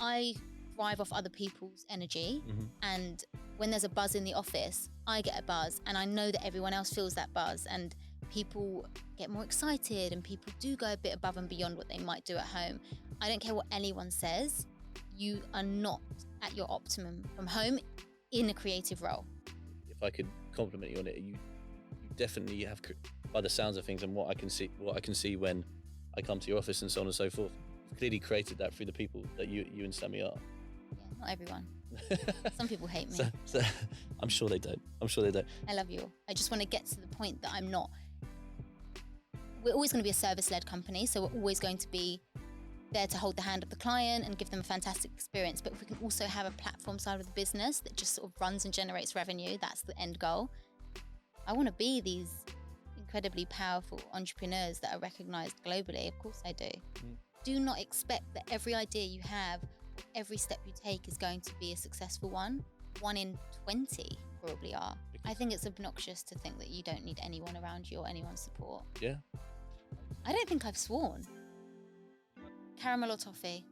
I thrive off other people's energy, and when there's a buzz in the office, I get a buzz, and I know that everyone else feels that buzz, and people get more excited, and people do go a bit above and beyond what they might do at home. I don't care what anyone says, you are not at your optimum from home in a creative role. If I could compliment you on it, you definitely have, by the sounds of things and what I can see when I come to your office and so on and so forth, you've clearly created that through the people that you and Sammy are. Yeah, not everyone. Some people hate me. So I'm sure they don't. I love you. I just want to get to the point that we're always going to be a service-led company, so we're always going to be there to hold the hand of the client and give them a fantastic experience. But if we can also have a platform side of the business that just sort of runs and generates revenue, that's the end goal. I want to be these incredibly powerful entrepreneurs that are recognized globally. Of course I do. Do not expect that every idea you have, every step you take is going to be a successful one. 1 in 20 probably are. I think it's obnoxious to think that you don't need anyone around you or anyone's support. Yeah. I don't think I've sworn. Caramel or toffee?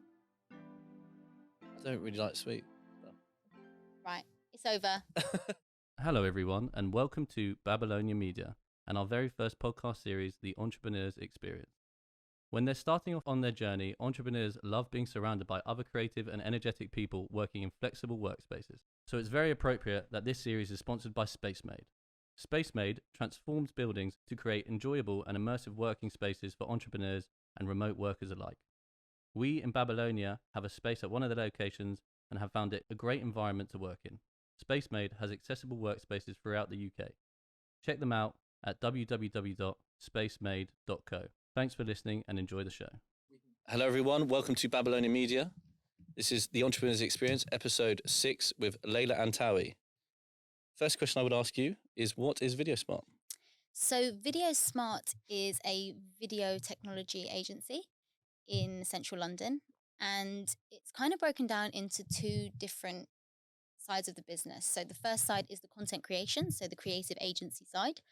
I don't really like sweet. Right, it's over. Hello everyone, and welcome to Babylonia Media and our very first podcast series, The Entrepreneur's Experience. When they're starting off on their journey, entrepreneurs love being surrounded by other creative and energetic people working in flexible workspaces. So it's very appropriate that this series is sponsored by SpaceMade. SpaceMade transforms buildings to create enjoyable and immersive working spaces for entrepreneurs and remote workers alike. We in Babylonia have a space at one of the locations and have found it a great environment to work in. SpaceMade has accessible workspaces throughout the UK. Check them out at www.spacemade.co. Thanks for listening and enjoy the show. Hello everyone, welcome to Babylonia Media. This is The Entrepreneur's Experience, episode 6 with Leilah Aintaoui. First question I would ask you is, what is VideoSmart? So VideoSmart is a video technology agency in central London, and it's kind of broken down into 2 different sides of the business. So the first side is the content creation, so the creative agency side,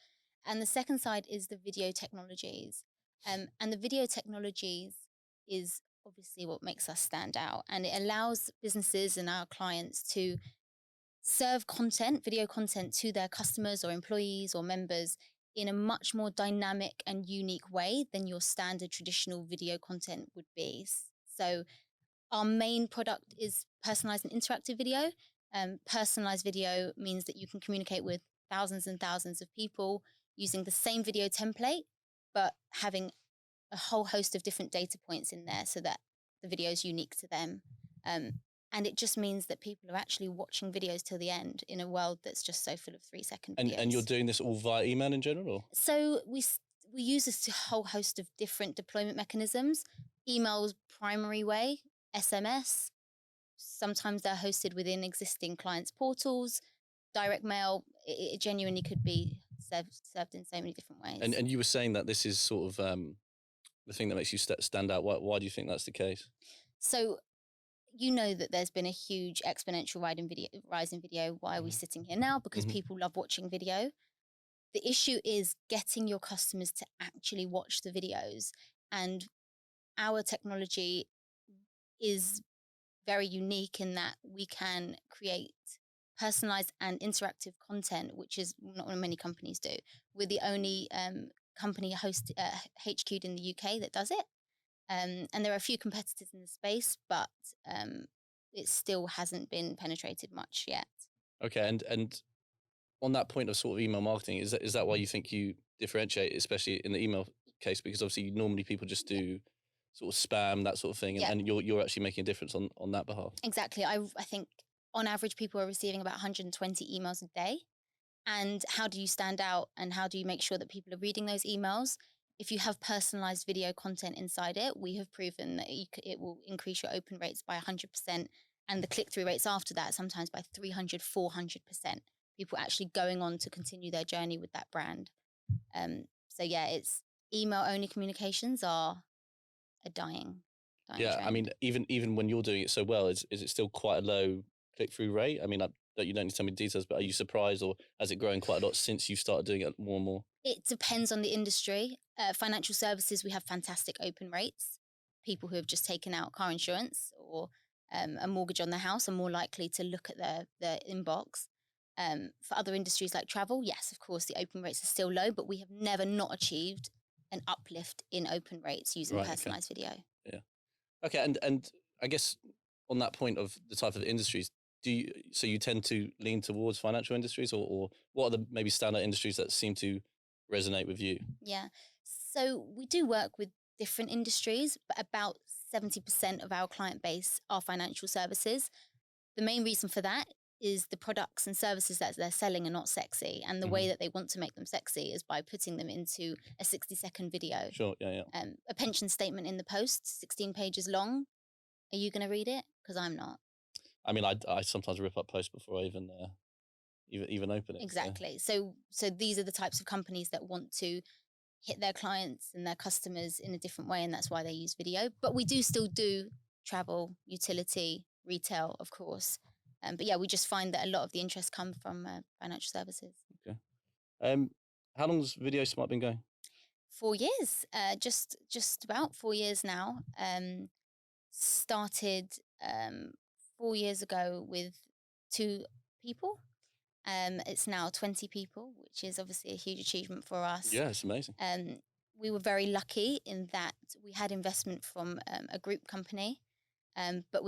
and the second side is the video technologies. And the video technologies is obviously what makes us stand out, and it allows businesses and our clients to serve content, video content, to their customers or employees or members in a much more dynamic and unique way than your standard traditional video content would be. So our main product is personalized and interactive video. Personalized video means that you can communicate with thousands and thousands of people using the same video template, but having a whole host of different data points in there so that the video is unique to them. And it just means that people are actually watching videos till the end in a world that's just so full of 3-second videos. And you're doing this all via email in general? Or? So we use this whole host of different deployment mechanisms. Email's primary way, SMS. Sometimes they're hosted within existing clients' portals. Direct mail, it genuinely could be served in so many different ways. And you were saying that this is sort of the thing that makes you stand out. Why do you think that's the case? So you know that there's been a huge exponential rise in video. Why are we sitting here now? Because people love watching video. The issue is getting your customers to actually watch the videos. And our technology is very unique in that we can create personalized and interactive content, which is not what many companies do. We're the only company HQ'd in the UK that does it. And there are a few competitors in the space, but it still hasn't been penetrated much yet. Okay, and on that point of sort of email marketing, is that why you think you differentiate, especially in the email case? Because obviously normally people just do sort of spam, that sort of thing, and you're actually making a difference on that behalf. Exactly. I think on average people are receiving about 120 emails a day. And how do you stand out, and how do you make sure that people are reading those emails? If you have personalized video content inside it, we have proven that it will increase your open rates by 100%, and the click-through rates after that, sometimes by 300, 400%. People actually going on to continue their journey with that brand. So yeah, it's email-only communications are a dying yeah, trend. I mean, even when you're doing it so well, is it still quite a low click-through rate? I mean, you don't need to tell me details, but are you surprised, or has it grown quite a lot since you've started doing it more and more? It depends on the industry. Financial services, we have fantastic open rates. People who have just taken out car insurance or a mortgage on their house are more likely to look at their inbox. For other industries like travel, yes, of course, the open rates are still low, but we have never not achieved an uplift in open rates using Right, okay. personalized video. Yeah. Okay, and I guess on that point of the type of industries, so you tend to lean towards financial industries, or what are the maybe standout industries that seem to resonate with you? Yeah. So we do work with different industries, but about 70% of our client base are financial services. The main reason for that is the products and services that they're selling are not sexy. And the way that they want to make them sexy is by putting them into a 60-second video. Sure, yeah. A pension statement in the post, 16 pages long. Are you going to read it? Because I'm not. I mean, I sometimes rip up posts before I even open it. Exactly. So these are the types of companies that want to hit their clients and their customers in a different way, and that's why they use video. But we do still do travel, utility, retail, of course. But yeah, we just find that a lot of the interest come from financial services. Okay. How long has VideoSmart been going? 4 years, just about 4 years now. Started 4 years ago with 2 people. It's now 20 people, which is obviously a huge achievement for us. Yeah, it's amazing. We were very lucky in that we had investment from a group company, but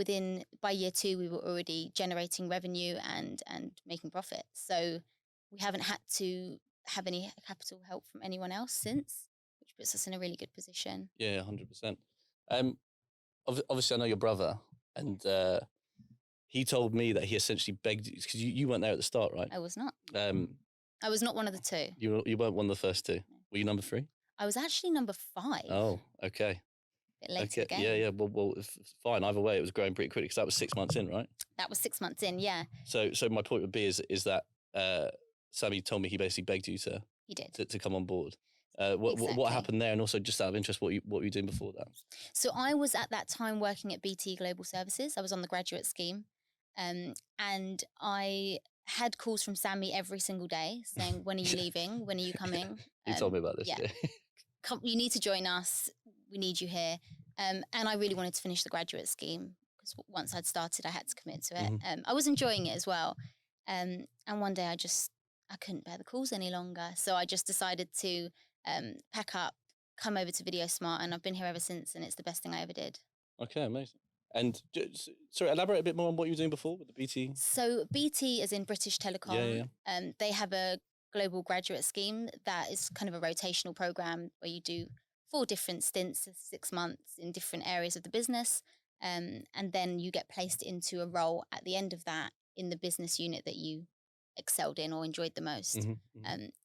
by year 2, we were already generating revenue and making profit. So we haven't had to have any capital help from anyone else since, which puts us in a really good position. Yeah, 100%. Obviously, I know your brother, and he told me that he essentially begged you, because you weren't there at the start, right? I was not. I was not one of the 2. You weren't one of the first 2. No. Were you number 3? I was actually number 5. Oh, okay. Bit late Okay. again. Yeah. Well, fine. Either way, it was growing pretty quickly, because that was 6 months in, right? That was 6 months in, yeah. So my point would be is that Sammy told me he basically begged you He did. to come on board. Exactly. What happened there, and also just out of interest, what were you doing before that? So I was at that time working at BT Global Services. I was on the graduate scheme, and I had calls from Sammy every single day saying, "When are you leaving? When are you coming?" He told me about this. Yeah. You need to join us. We need you here. And I really wanted to finish the graduate scheme, because once I'd started, I had to commit to it. I was enjoying it as well. And one day I couldn't bear the calls any longer. So I just decided to pack up, come over to VideoSmart, and I've been here ever since, and it's the best thing I ever did. Okay, amazing. And sorry, elaborate a bit more on what you were doing before with the BT. So BT, as in British Telecom, Yeah. they have a global graduate scheme that is kind of a rotational program where you do 4 different stints of 6 months in different areas of the business. And then you get placed into a role at the end of that in the business unit that you excelled in or enjoyed the most.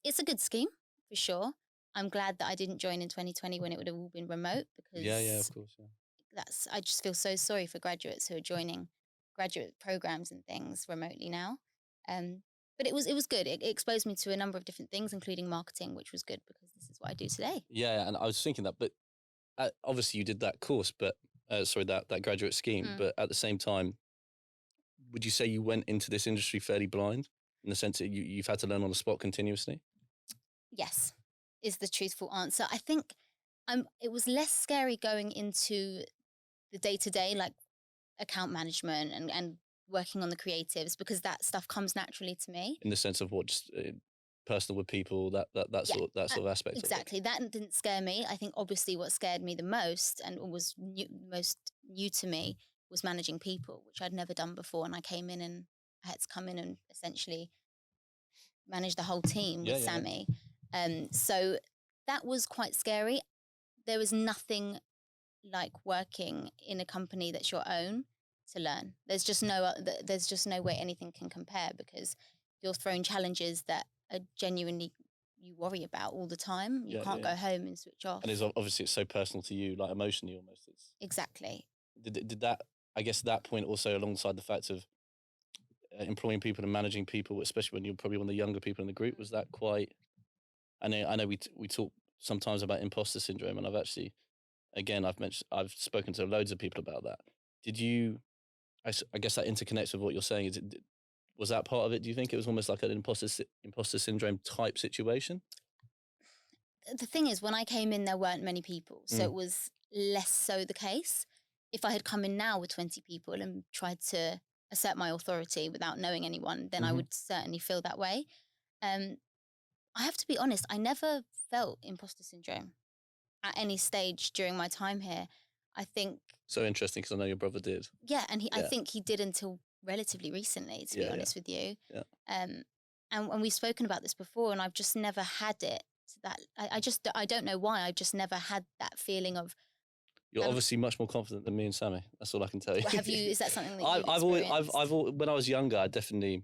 It's a good scheme, for sure. I'm glad that I didn't join in 2020 when it would have all been remote, because Yeah, of course. Yeah. I just feel so sorry for graduates who are joining graduate programs and things remotely now. But it was good. It exposed me to a number of different things, including marketing, which was good because this is what I do today. Yeah, and I was thinking that, but obviously you did that course, but that graduate scheme, but at the same time, would you say you went into this industry fairly blind, in the sense that you've had to learn on the spot continuously? Yes, is the truthful answer. I think it was less scary going into the day-to-day, like account management and working on the creatives, because that stuff comes naturally to me. In the sense of what, just personal with people, that sort of aspect. Exactly. That didn't scare me. I think obviously what scared me the most and was most new to me was managing people, which I'd never done before. And I came in and I had to come in and essentially manage the whole team with Sammy. So that was quite scary. There was nothing like working in a company that's your own to learn. There's just no way anything can compare, because you're thrown challenges that are genuinely you worry about all the time. You can't go home and switch off. And it's so personal to you, like emotionally almost. Exactly. Did that, I guess, that point also, alongside the fact of employing people and managing people, especially when you're probably one of the younger people in the group, was that quite? I know we talk sometimes about imposter syndrome, and I've spoken to loads of people about that. Did you? I guess that interconnects with what you're saying. Was that part of it? Do you think it was almost like an imposter syndrome type situation? The thing is, when I came in, there weren't many people, so it was less so the case. if I had come in now with 20 people and tried to assert my authority without knowing anyone, then I would certainly feel that way. I have to be honest, I never felt imposter syndrome at any stage during my time here. I think... So interesting, because I know your brother did. Yeah, and I think he did until relatively recently, to be honest with you. Yeah. And we've spoken about this before, and I've just never had it. That I don't know why. I've just never had that feeling of... You're obviously much more confident than me and Sammy. That's all I can tell you. Have you? Is that something that you've I've experienced? when I was younger, I definitely,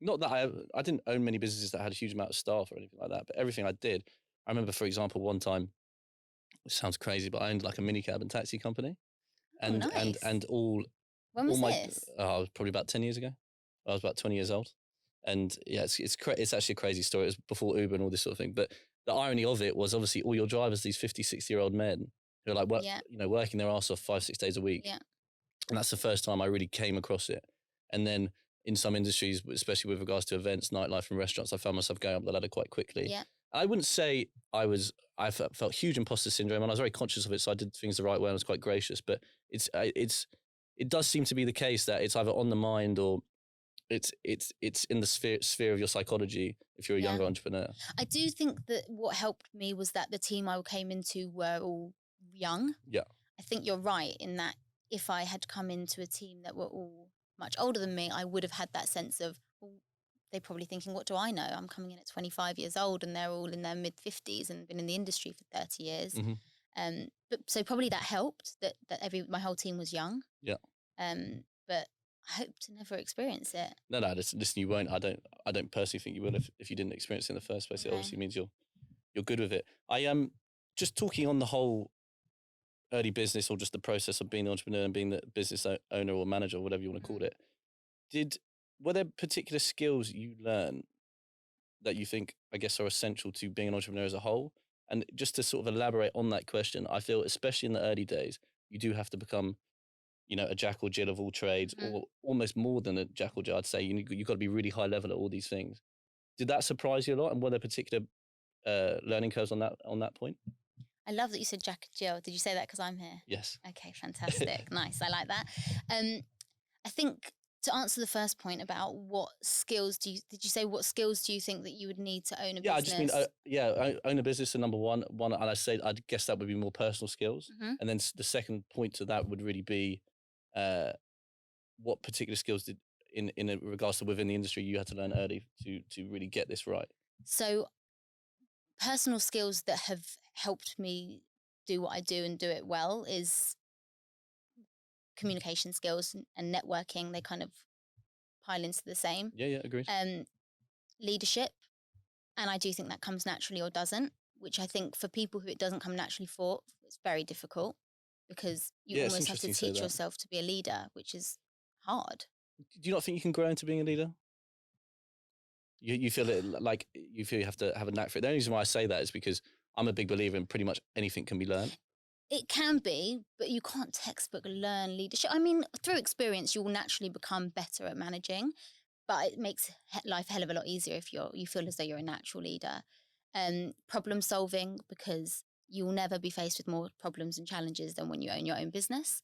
not that I didn't own many businesses that had a huge amount of staff or anything like that, but everything I did, I remember, for example, one time, it sounds crazy, but I owned like a minicab and taxi company, and nice. and all When was all my this? probably about 10 years ago. I was about 20 years old, and yeah, it's actually a crazy story. It was before Uber and all this sort of thing, but the irony of it was obviously all your drivers, these 50, 60-year-old men who are like, working their ass off 5-6 days a week. Yeah. And that's the first time I really came across it. And then in some industries, especially with regards to events, nightlife and restaurants, I found myself going up the ladder quite quickly. Yeah. I wouldn't say I felt huge imposter syndrome, and I was very conscious of it, so I did things the right way and I was quite gracious. But it does seem to be the case that it's either on the mind or it's in the sphere of your psychology if you're a younger entrepreneur. I do think that what helped me was that the team I came into were all young. Yeah. I think you're right in that if I had come into a team that were all much older than me, I would have had that sense of, well, they're probably thinking, what do I know? I'm coming in at 25 years old and they're all in their mid-50s and been in the industry for 30 years. But so probably that helped that my whole team was young. Yeah. But I hope to never experience it. No, listen, you won't. I don't personally think you will if you didn't experience it in the first place. Okay. It obviously means you're good with it. I am just talking on the whole early business, or just the process of being an entrepreneur and being the business owner or manager or whatever you want to call it. Were there particular skills you learned that you think, I guess, are essential to being an entrepreneur as a whole? And just to sort of elaborate on that question, I feel especially in the early days, you do have to become, a jack or jill of all trades, or almost more than a jack or jill. I'd say you've got to be really high level at all these things. Did that surprise you a lot? And were there particular learning curves on that point? I love that you said Jack and Jill. Did you say that because I'm here? Yes. Okay, fantastic. Nice. I like that. I think to answer the first point about what skills did you say what skills do you think that you would need to own a business? Yeah, I just mean, own a business is number one, and I'd guess that would be more personal skills. And then the second point to that would really be what particular skills did in regards to within the industry you had to learn early to really get this right. So personal skills that have helped me do what I do and do it well is communication skills and networking. They kind of pile into the same. Yeah, agreed. Leadership, and I do think that comes naturally or doesn't, which I think for people who it doesn't come naturally for, it's very difficult because you almost have to teach yourself to be a leader, which is hard. Do you not think you can grow into being a leader? You feel it like you have to have a knack for it. The only reason why I say that is because I'm a big believer in pretty much anything can be learned. It can be, but you can't textbook learn leadership. I mean, through experience, you will naturally become better at managing, but it makes life a hell of a lot easier if you feel as though you're a natural leader. Problem solving, because you will never be faced with more problems and challenges than when you own your own business.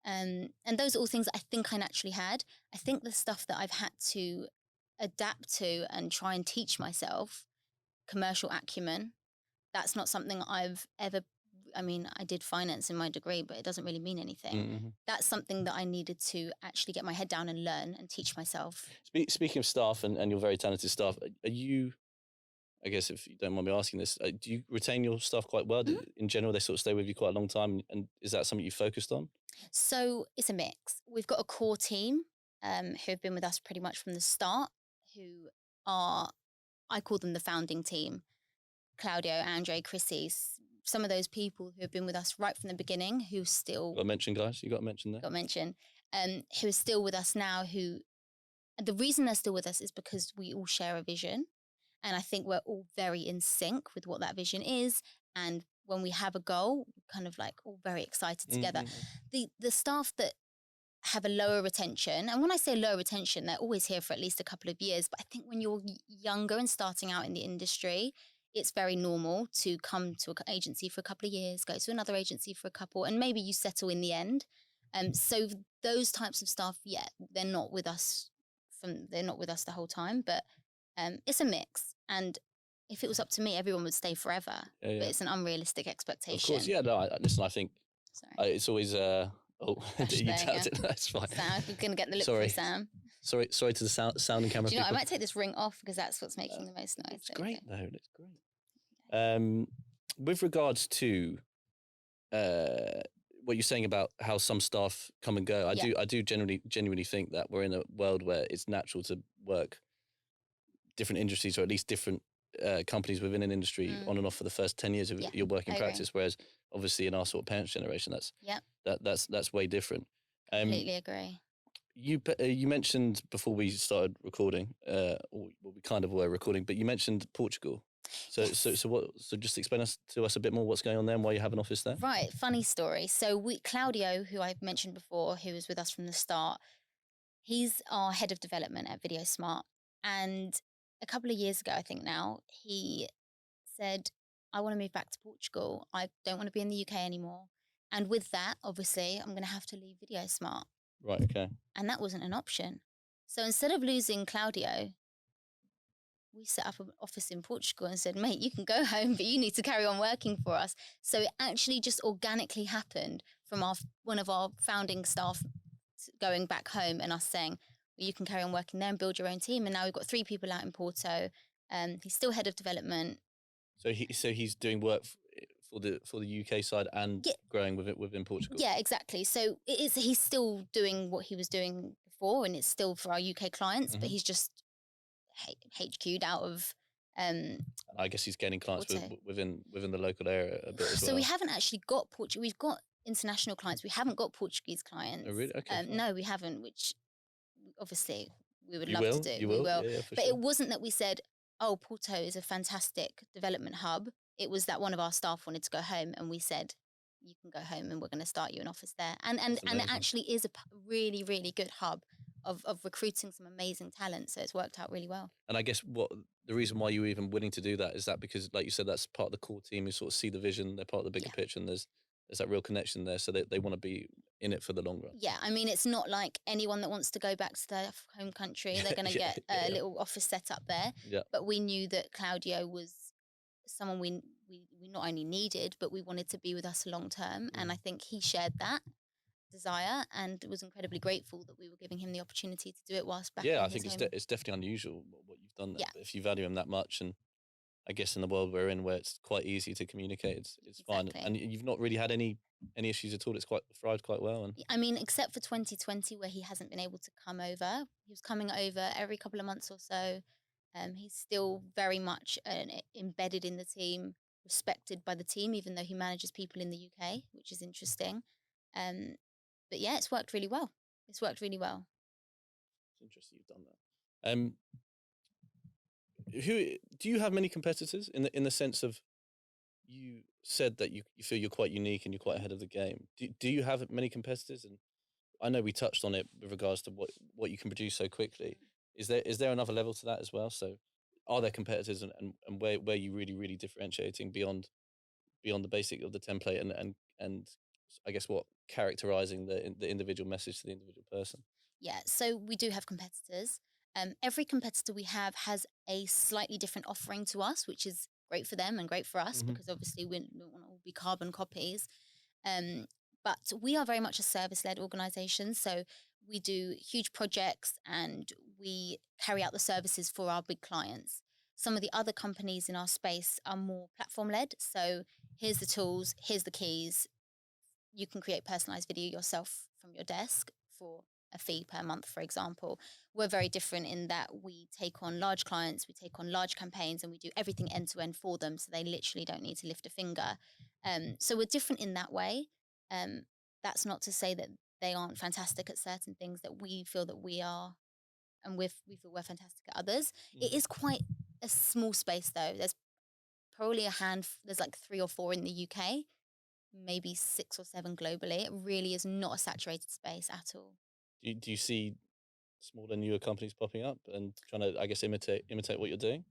And those are all things I think I naturally had. I think the stuff that I've had to adapt to and try and teach myself, commercial acumen, that's not something I've ever... I mean, I did finance in my degree, but it doesn't really mean anything. That's something that I needed to actually get my head down and learn and teach myself. Speaking of staff and your very talented staff, are you, I guess if you don't mind me asking this, do you retain your staff quite well? In general, they sort of stay with you quite a long time, and is that something you focused on? So it's a mix. We've got a core team who have been with us pretty much from the start, who are, I call them the founding team. Claudio, Andre, Chrissy, some of those people who have been with us right from the beginning, who still... Got to mention, guys. You got to mention that. Got to mention. Who are still with us now, the reason they're still with us is because we all share a vision. And I think we're all very in sync with what that vision is. And when we have a goal, we're kind of like all very excited together. The staff that have a lower retention, and when I say lower retention, they're always here for at least a couple of years. But I think when you're younger and starting out in the industry, it's very normal to come to an agency for a couple of years, go to another agency for a couple, and maybe you settle in the end. So those types of staff, they're not with us the whole time, but it's a mix. And if it was up to me, everyone would stay forever. Yeah, yeah. But it's an unrealistic expectation. Of course, yeah. No, listen, I think it's always you tapped it. That's fine. Sam, we're gonna get the lip Sorry. through Sam. Sorry to the sound and camera. Do you know people. I might take this ring off because that's what's making the most noise. It's great though. It's great. With regards to what you're saying about how some staff come and go, I do genuinely think that we're in a world where it's natural to work different industries, or at least different companies within an industry on and off for the first 10 years of your working practice. Whereas obviously in our sort of parents' generation, that's way different. Completely agree. You mentioned before we started recording, or we kind of were recording, but you mentioned Portugal. So just explain to us a bit more what's going on there and why you have an office there. Right, funny story. So Claudio, who I mentioned before, who was with us from the start, he's our head of development at VideoSmart. And a couple of years ago, I think now, he said, I want to move back to Portugal. I don't want to be in the UK anymore. And with that, obviously, I'm going to have to leave VideoSmart. Right, okay. And that wasn't an option. So instead of losing Claudio, we set up an office in Portugal and said, mate, you can go home, but you need to carry on working for us. So it actually just organically happened from one of our founding staff going back home and us saying, well, you can carry on working there and build your own team. And now we've got 3 people out in Porto. He's still head of development. So he's doing work for the UK side and growing within Portugal. Yeah, exactly. So he's still doing what he was doing before, and it's still for our UK clients, but he's just HQ'd out of. I guess he's gaining clients within the local area a bit as well. So we haven't actually got Portugal. We've got international clients. We haven't got Portuguese clients. Oh, really? Okay. No, we haven't. Which obviously we would love to do. You will. Yeah, but sure. It wasn't that we said, "Oh, Porto is a fantastic development hub." It was that one of our staff wanted to go home, and we said, "You can go home, and we're going to start you an office there." And it actually is a really, really good hub of recruiting some amazing talent. So it's worked out really well. And I guess the reason why you were even willing to do that is that because, like you said, that's part of the core team who sort of see the vision. They're part of the bigger picture, and there's that real connection there. So they want to be in it for the long run. Yeah, I mean, it's not like anyone that wants to go back to their home country, they're going to get a little office set up there. Yeah. But we knew that Claudio was someone we not only needed, but we wanted to be with us long term. And I think he shared that desire and was incredibly grateful that we were giving him the opportunity to do it whilst back. I think it's definitely unusual what you've done there. Yeah. If you value him that much, and I guess in the world we're in where it's quite easy to communicate, it's fine. And you've not really had any issues at all. It's quite thrived quite well. And I mean, except for 2020 where he hasn't been able to come over. He was coming over every couple of months or so. He's still very much embedded in the team, respected by the team, even though he manages people in the UK, which is interesting. But yeah, it's worked really well. It's interesting you've done that. Who do you have many competitors in the sense of, you said that you feel you're quite unique and you're quite ahead of the game. Do you have many competitors? And I know we touched on it with regards to what you can produce so quickly. Is there another level to that as well? So are there competitors, and where you really differentiating beyond the basic of the template and I guess what characterizing the individual message to the individual person? Yeah, so we do have competitors. Every competitor we have has a slightly different offering to us, which is great for them and great for us, because obviously we don't want to all be carbon copies. But we are very much a service-led organization. So we do huge projects and we carry out the services for our big clients. Some of the other companies in our space are more platform-led. So here's the tools, here's the keys. You can create personalized video yourself from your desk for a fee per month, for example. We're very different in that we take on large clients, we take on large campaigns, and we do everything end to end for them. So they literally don't need to lift a finger. So we're different in that way. That's not to say that they aren't fantastic at certain things that we feel that we are, and we feel we're fantastic at others. It is quite a small space though. There's probably there's like 3 or 4 in the UK, maybe 6 or 7 globally. It really is not a saturated space at all. Do you see smaller, newer companies popping up and trying to, I guess, imitate what you're doing?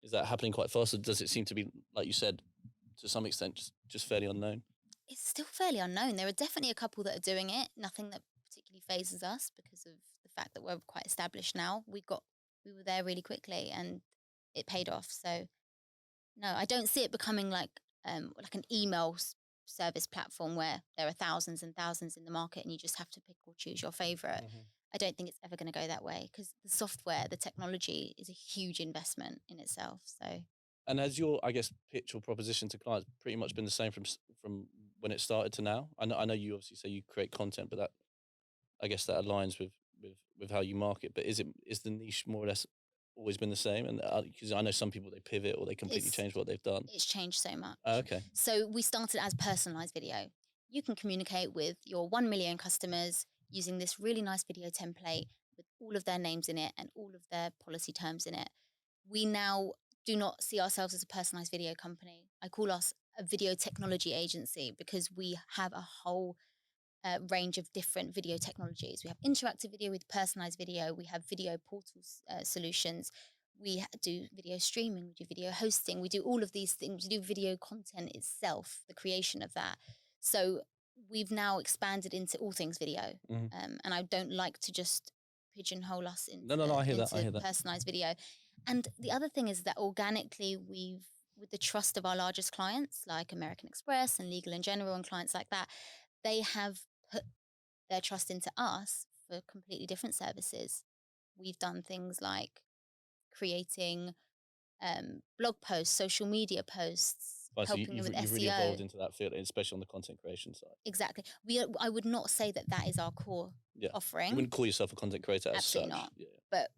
Is that happening quite fast, or does it seem to be, like you said, to some extent, just fairly unknown? It's still fairly unknown. There are definitely a couple that are doing it. Nothing that particularly phases us because of the fact that we're quite established now. We were there really quickly and it paid off. So no, I don't see it becoming like an email service platform where there are thousands and thousands in the market and you just have to pick or choose your favorite. I don't think it's ever going to go that way because the software, the technology is a huge investment in itself. So. And has your, I guess, pitch or proposition to clients pretty much been the same from when it started to now? I know you obviously say you create content, but that, I guess, that aligns with how you market. But is the niche more or less always been the same? And because I know some people, they pivot or they completely change what they've done. It's changed so much. Oh, okay. So we started as personalized video. You can communicate with your 1 million customers using this really nice video template with all of their names in it and all of their policy terms in it. We now do not see ourselves as a personalized video company. I call us a video technology agency because we have a whole range of different video technologies. We have interactive video with personalized video. We have video portal solutions. We do video streaming. We do video hosting. We do all of these things. We do video content itself, the creation of that. So we've now expanded into all things video. And I don't like to just pigeonhole us into, I hear that. Personalized video. And the other thing is that organically with the trust of our largest clients, like American Express and Legal in General and clients like that, they have put their trust into us for completely different services. We've done things like creating blog posts, social media posts, helping them with SEO. You've really evolved into that field, especially on the content creation side. Exactly. I would not say that is our core offering. You wouldn't call yourself a content creator as Absolutely such. not. Yeah. But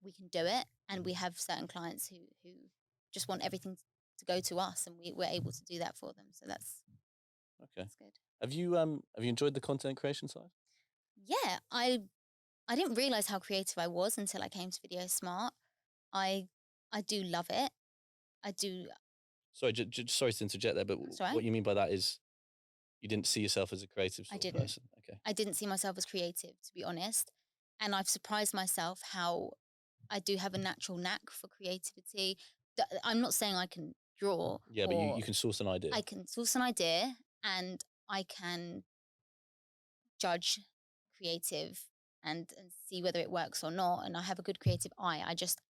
we can do it, and we have certain clients who just want everything to go to us, and we're able to do that for them. So that's good. Have you enjoyed the content creation side? Yeah, I didn't realize how creative I was until I came to VideoSmart. I do love it. I do. Sorry, sorry to interject there, but what you mean by that is you didn't see yourself as a creative sort of person? Okay. I didn't see myself as creative, to be honest. And I've surprised myself how I do have a natural knack for creativity. I'm not saying I can draw. Yeah, but you can source an idea. I can source an idea and I can judge creative and see whether it works or not. And I have a good creative eye. I just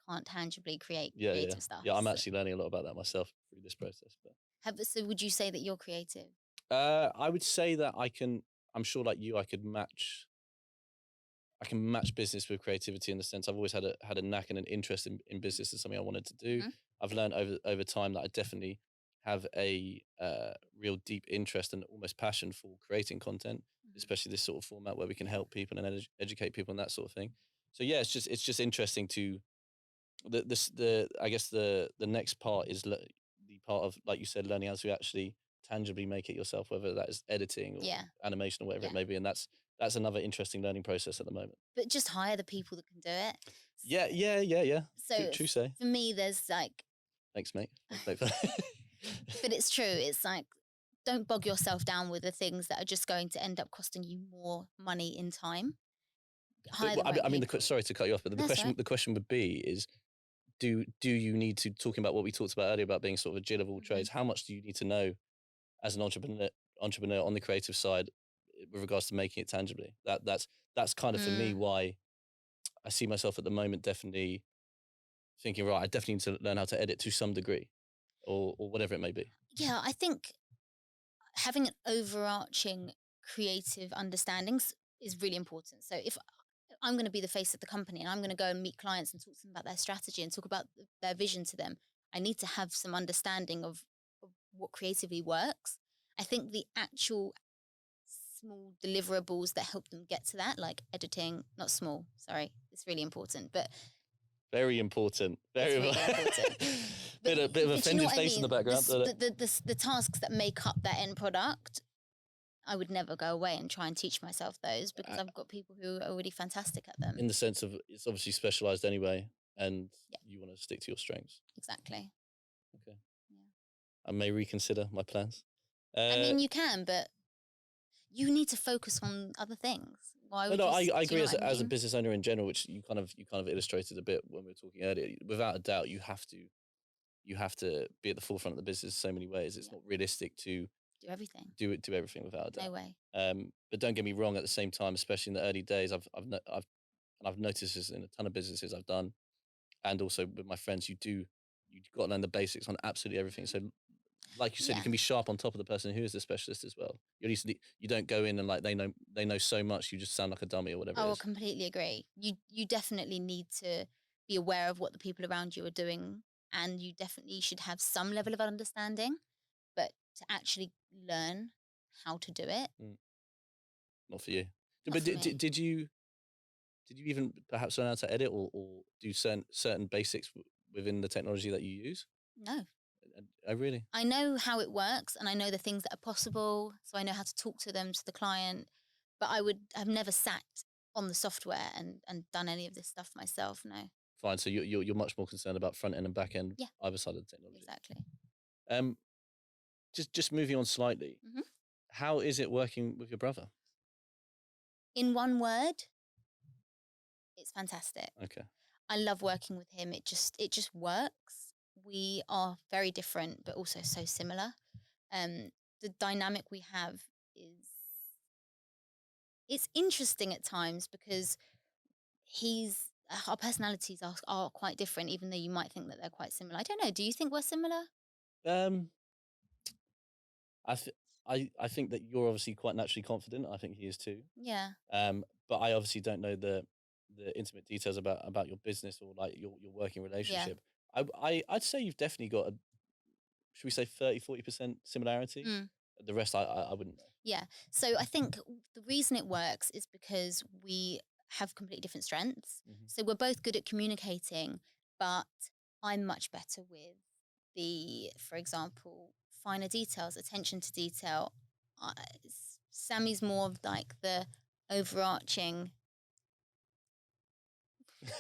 can't tangibly create creative stuff. Yeah, I'm actually learning a lot about that myself through this process. But so would you say that you're creative? I would say that I'm sure like you, I can match business with creativity in the sense I've always had a knack and an interest in business as something I wanted to do. I've learned over time that I definitely have a real deep interest and almost passion for creating content, especially this sort of format where we can help people and educate people and that sort of thing. So yeah, it's just interesting to I guess the next part is the part of, like you said, learning how to actually tangibly make it yourself, whether that is editing or animation or whatever it may be. And that's another interesting learning process at the moment. But just hire the people that can do it. Yeah. So true say. For me, there's like... Thanks, mate. But it's true. It's like, don't bog yourself down with the things that are just going to end up costing you more money in time. Sorry to cut you off, but the question would be is, do you need to, talking about what we talked about earlier about being sort of a Jill of all trades, how much do you need to know as an entrepreneur on the creative side with regards to making it tangibly? That's kind of for me why I see myself at the moment definitely thinking, right, I definitely need to learn how to edit to some degree or whatever it may be. Yeah, I think having an overarching creative understandings is really important. So if I'm going to be the face of the company and I'm going to go and meet clients and talk to them about their strategy and talk about their vision to them, I need to have some understanding of what creatively works. I think the actual small deliverables that help them get to that, like editing, not small, sorry, it's really important, but... Very important. Very important. bit of offended face in the background. The tasks that make up that end product, I would never go away and try and teach myself those because I've got people who are already fantastic at them. In the sense of it's obviously specialised anyway and you want to stick to your strengths. Exactly. Okay. Yeah. I may reconsider my plans. I mean, you can, but you need to focus on other things. Why would I agree as a business owner in general, which you kind of illustrated a bit when we were talking earlier. Without a doubt, you have to you have to be at the forefront of the business in so many ways. It's not realistic to do everything. Do everything without a doubt. No way. But don't get me wrong. At the same time, especially in the early days, I've noticed this in a ton of businesses I've done, and also with my friends. You've got to learn the basics on absolutely everything. So, like you said, you can be sharp on top of the person who is the specialist as well. You don't go in and like they know so much. You just sound like a dummy or whatever. I completely agree. You definitely need to be aware of what the people around you are doing, and you definitely should have some level of understanding. But to actually learn how to do it, not for you. Not for me. Did you even perhaps learn how to edit or do certain basics within the technology that you use? No. I really. I know how it works, and I know the things that are possible, so I know how to talk to the client. But I would have never sat on the software and done any of this stuff myself. No. Fine. So you're much more concerned about front end and back end, either side of the technology. Exactly. Just moving on slightly. How is it working with your brother? In one word, it's fantastic. Okay. I love working with him. It just works. We are very different, but also so similar. The dynamic we have it's interesting at times because our personalities are quite different, even though you might think that they're quite similar. I don't know. Do you think we're similar? I think that you're obviously quite naturally confident. I think he is too. Yeah. But I obviously don't know the intimate details about your business or like your working relationship. I'd say you've definitely got should we say 30-40% similarity? The rest I wouldn't know. Yeah. So I think the reason it works is because we have completely different strengths. So we're both good at communicating, but I'm much better with for example, finer details, attention to detail. Sammy's more of like the overarching.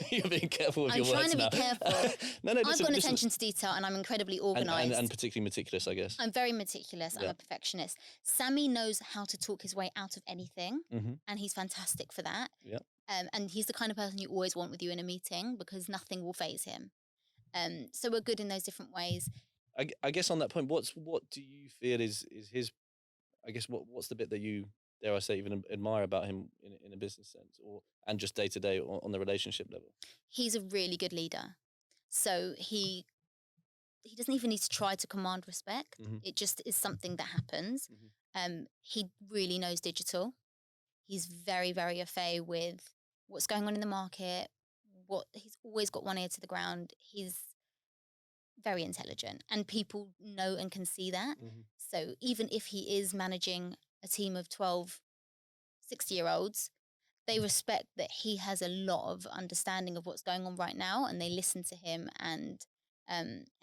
You're being careful with I'm your words trying to be careful. No, I've got an attention to detail, and I'm incredibly organised. And particularly meticulous, I guess. I'm very meticulous. I'm a perfectionist. Sammy knows how to talk his way out of anything, and he's fantastic for that. Yeah. And he's the kind of person you always want with you in a meeting because nothing will faze him. So we're good in those different ways. I guess on that point, what do you feel is his? I guess what's the bit that you, dare I say, even admire about him in a business sense, and just day to day on the relationship level? He's a really good leader. So he doesn't even need to try to command respect. It just is something that happens. He really knows digital. He's very, very au fait with what's going on in the market. He's always got one ear to the ground. He's very intelligent, and people know and can see that. So even if he is managing a team of 12 60-year-olds, they respect that he has a lot of understanding of what's going on right now, and they listen to him, and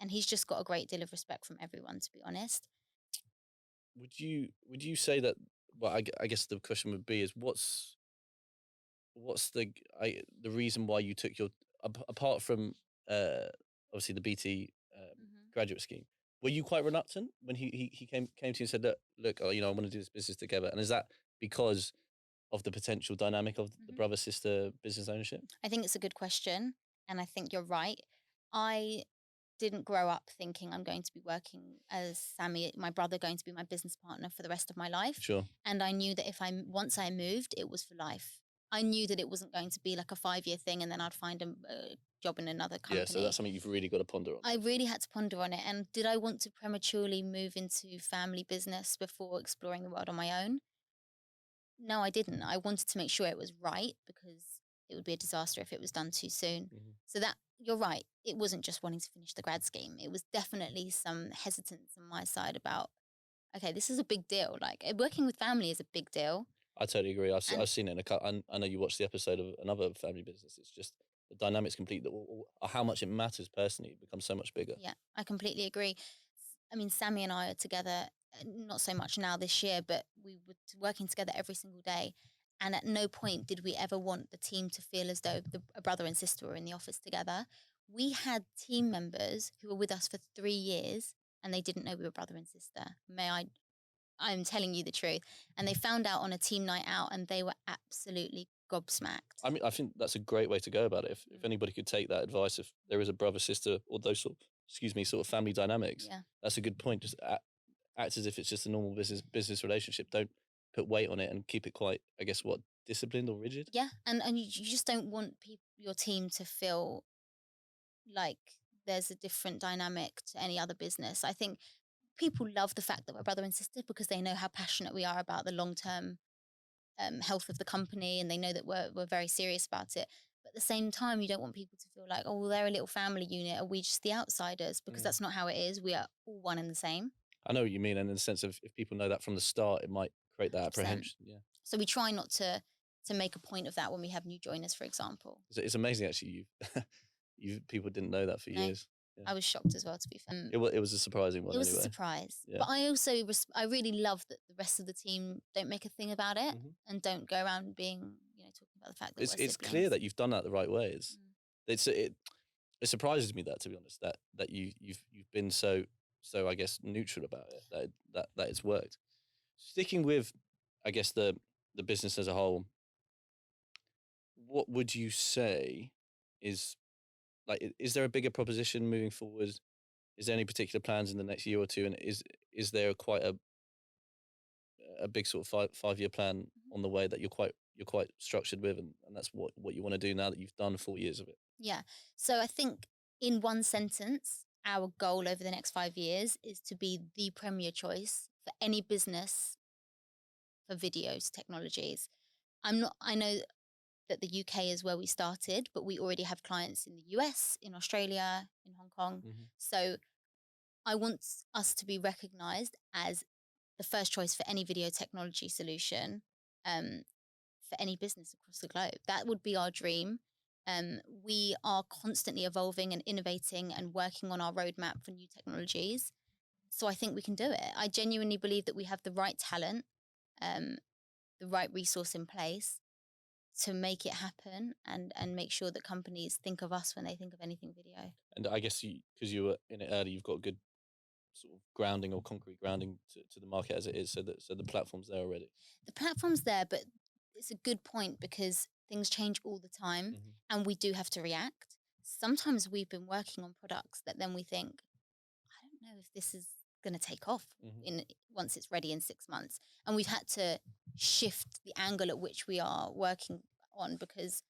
he's just got a great deal of respect from everyone, to be honest. Would you say that? Well, I guess the question would be is what's the reason why you took your apart from obviously the BT graduate scheme? Were you quite reluctant when he came to you and said, look, I want to do this business together? And is that because of the potential dynamic of the brother sister business ownership? I think it's a good question, and I think you're right. I didn't grow up thinking I'm going to be working as Sammy, my brother, going to be my business partner for the rest of my life. Sure. And I knew that once I moved, it was for life. I knew that it wasn't going to be like a 5-year thing and then I'd find a job in another company. Yeah, so that's something you've really got to ponder on. I really had to ponder on it. And did I want to prematurely move into family business before exploring the world on my own? No, I didn't. I wanted to make sure it was right because it would be a disaster if it was done too soon. So that, you're right, it wasn't just wanting to finish the grad scheme. It was definitely some hesitance on my side about, okay, this is a big deal. Like working with family is a big deal. I totally agree. I've seen it in a cut. I know you watched the episode of another family business. It's just the dynamics complete that how much it matters personally. It becomes so much bigger. Yeah, I completely agree. I mean, Sammy and I are together, not so much now this year, but we were working together every single day. And at no point did we ever want the team to feel as though a brother and sister were in the office together. We had team members who were with us for 3 years and they didn't know we were brother and sister. I'm telling you the truth. And they found out on a team night out and they were absolutely gobsmacked. I mean, I think that's a great way to go about it. If anybody could take that advice, if there is a brother, sister, or those sort sort of family dynamics. Yeah. That's a good point. Just act as if it's just a normal business relationship. Don't put weight on it and keep it quite, I guess, disciplined or rigid. Yeah, and you just don't want your team to feel like there's a different dynamic to any other business. I think people love the fact that we're brother and sister because they know how passionate we are about the long-term health of the company, and they know that we're very serious about it. But at the same time, you don't want people to feel like, oh, well, they're a little family unit. Are we just the outsiders? Because that's not how it is. We are all one and the same. I know what you mean, and in the sense of if people know that from the start, it might create that 100%. apprehension. Yeah. So we try not to make a point of that when we have new joiners, for example. It's amazing, actually. You people didn't know that for years. Yeah. I was shocked as well, to be fair. It was a surprising one. It was anyway. a surprise, Yeah. but I also I really love that the rest of the team don't make a thing about it and don't go around being talking about the fact that it's clear that you've done that the right way. It surprises me that, to be honest, that you've been so I guess neutral about it, that it's worked. Sticking with, I guess, the business as a whole, what would you say is there a bigger proposition moving forward? Is there any particular plans in the next year or two, and is there quite a big sort of 5-year plan on the way that you're quite structured with, and that's what you want to do now that you've done 4 years of it? Yeah. So I think in one sentence, our goal over the next 5 years is to be the premier choice for any business for videos technologies. I know that the UK is where we started, but we already have clients in the US, in Australia, in Hong Kong. So I want us to be recognized as the first choice for any video technology solution for any business across the globe. That would be our dream. We are constantly evolving and innovating and working on our roadmap for new technologies. So I think we can do it. I genuinely believe that we have the right talent, the right resource in place to make it happen and make sure that companies think of us when they think of anything video. And I guess because you were in it early, you've got good sort of grounding or concrete grounding to the market as it is, so the platform's there already. The platform's there, but it's a good point because things change all the time and we do have to react. Sometimes we've been working on products that then we think, I don't know if this is going to take off once it's ready in 6 months. And we've had to shift the angle at which we are working on because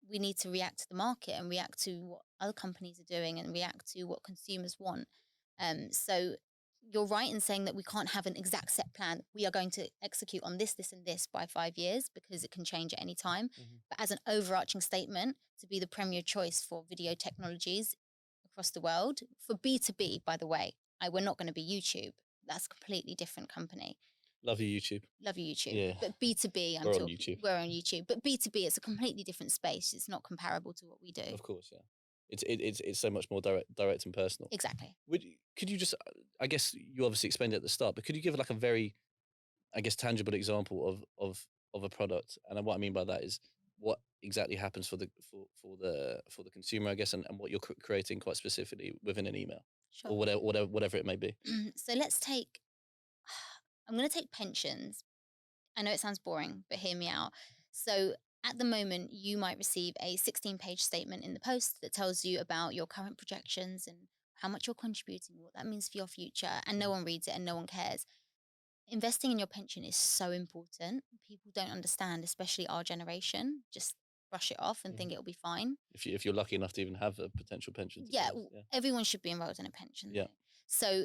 we need to react to the market and react to what other companies are doing and react to what consumers want. So you're right in saying that we can't have an exact set plan. We are going to execute on this, this, and this by 5 years because it can change at any time. But as an overarching statement, to be the premier choice for video technologies across the world, for B2B, by the way, we're not going to be YouTube. That's a completely different company. Love you, YouTube. Love you, YouTube. Yeah. But B2B, we're on YouTube. We're on YouTube. But B2B, it's a completely different space. It's not comparable to what we do. Of course, yeah. It's so much more direct and personal. Exactly. Could you just, I guess you obviously explained it at the start, but could you give like a very, I guess, tangible example of a product? And what I mean by that is what exactly happens for the consumer, I guess, and what you're creating quite specifically within an email, or whatever it may be. So I'm going to take pensions. I know it sounds boring, but hear me out. So at the moment, you might receive a 16-page statement in the post that tells you about your current projections and how much you're contributing, what that means for your future, and no one reads it and no one cares. Investing in your pension is so important. People don't understand, especially our generation, just brush it off and think it'll be fine. If you're lucky enough to even have a potential pension. Everyone should be enrolled in a pension. Yeah. So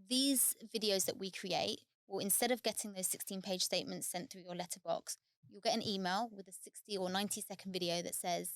these videos that we create, well, instead of getting those 16-page statements sent through your letterbox, you'll get an email with a 60 or 90-second video that says,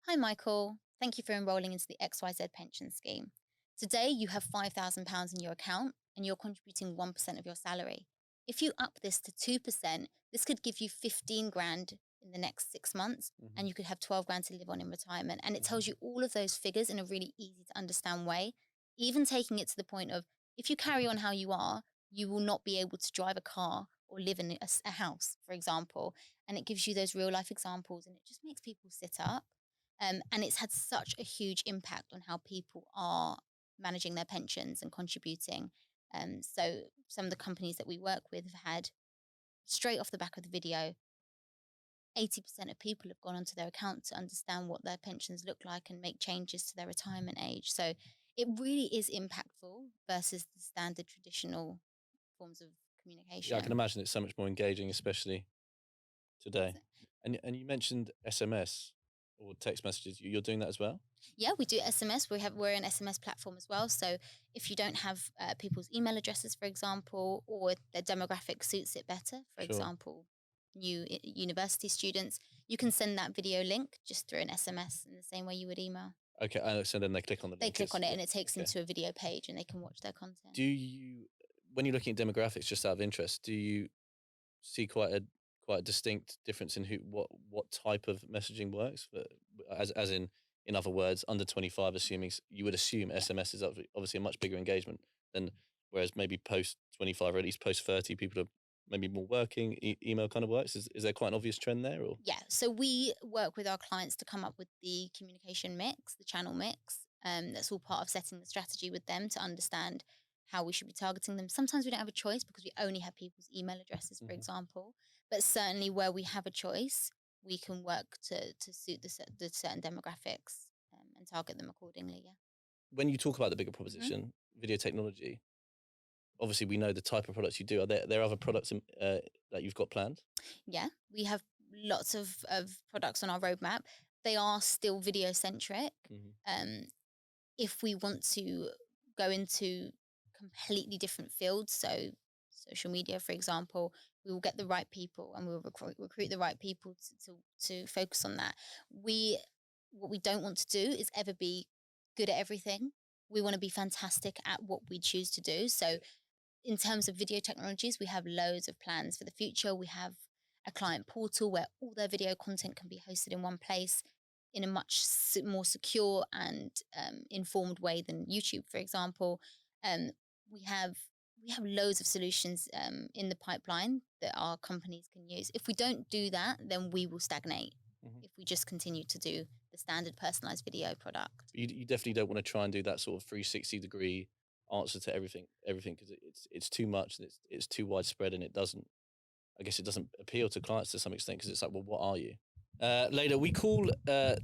"Hi, Michael. Thank you for enrolling into the XYZ pension scheme. Today, you have £5,000 in your account and you're contributing 1% of your salary. If you up this to 2%, this could give you 15 grand in the next 6 months and you could have 12 grand to live on in retirement." And it tells you all of those figures in a really easy to understand way, even taking it to the point of, if you carry on how you are, you will not be able to drive a car or live in a house, for example. And it gives you those real life examples and it just makes people sit up. And it's had such a huge impact on how people are managing their pensions and contributing. So some of the companies that we work with have had, straight off the back of the video, 80% of people have gone onto their account to understand what their pensions look like and make changes to their retirement age. So it really is impactful versus the standard traditional forms of communication. Yeah, I can imagine it's so much more engaging, especially today. And you mentioned SMS or text messages. You're doing that as well? Yeah, we do SMS. We're an SMS platform as well. So if you don't have people's email addresses, for example, or their demographic suits it better, for Sure. example, new university students, you can send that video link just through an SMS in the same way you would email. Okay, so then they click on the They link. click on it and it takes them to a video page and they can watch their content. Do you, when you're looking at demographics, just out of interest, do you see quite a distinct difference in what type of messaging works? As in other words, under 25, assuming you would assume SMS is obviously a much bigger engagement than, whereas maybe post 25 or at least post 30, people are maybe more working. Email kind of works. Is there quite an obvious trend there? Or yeah, so we work with our clients to come up with the communication mix, the channel mix. That's all part of setting the strategy with them to understand how we should be targeting them. Sometimes we don't have a choice because we only have people's email addresses, for example. But certainly where we have a choice, we can work to suit the certain demographics and target them accordingly. Yeah. when you talk about the bigger proposition, video technology, obviously we know the type of products you do. Are there other products that you've got planned? Yeah, we have lots of products on our roadmap. They are still video centric. If we want to go into completely different fields, so social media, for example, we will get the right people and we'll recruit the right people to focus on that. What we don't want to do is ever be good at everything. We want to be fantastic at what we choose to do. So in terms of video technologies, we have loads of plans for the future. We have a client portal where all their video content can be hosted in one place in a much more secure and informed way than YouTube, for example. We have loads of solutions in the pipeline that our companies can use. If we don't do that, then we will stagnate. If we just continue to do the standard personalized video product. You definitely don't want to try and do that sort of 360-degree answer to everything because it's too much and it's too widespread, and it doesn't appeal to clients to some extent, because it's like, well, what are you? Leilah, we call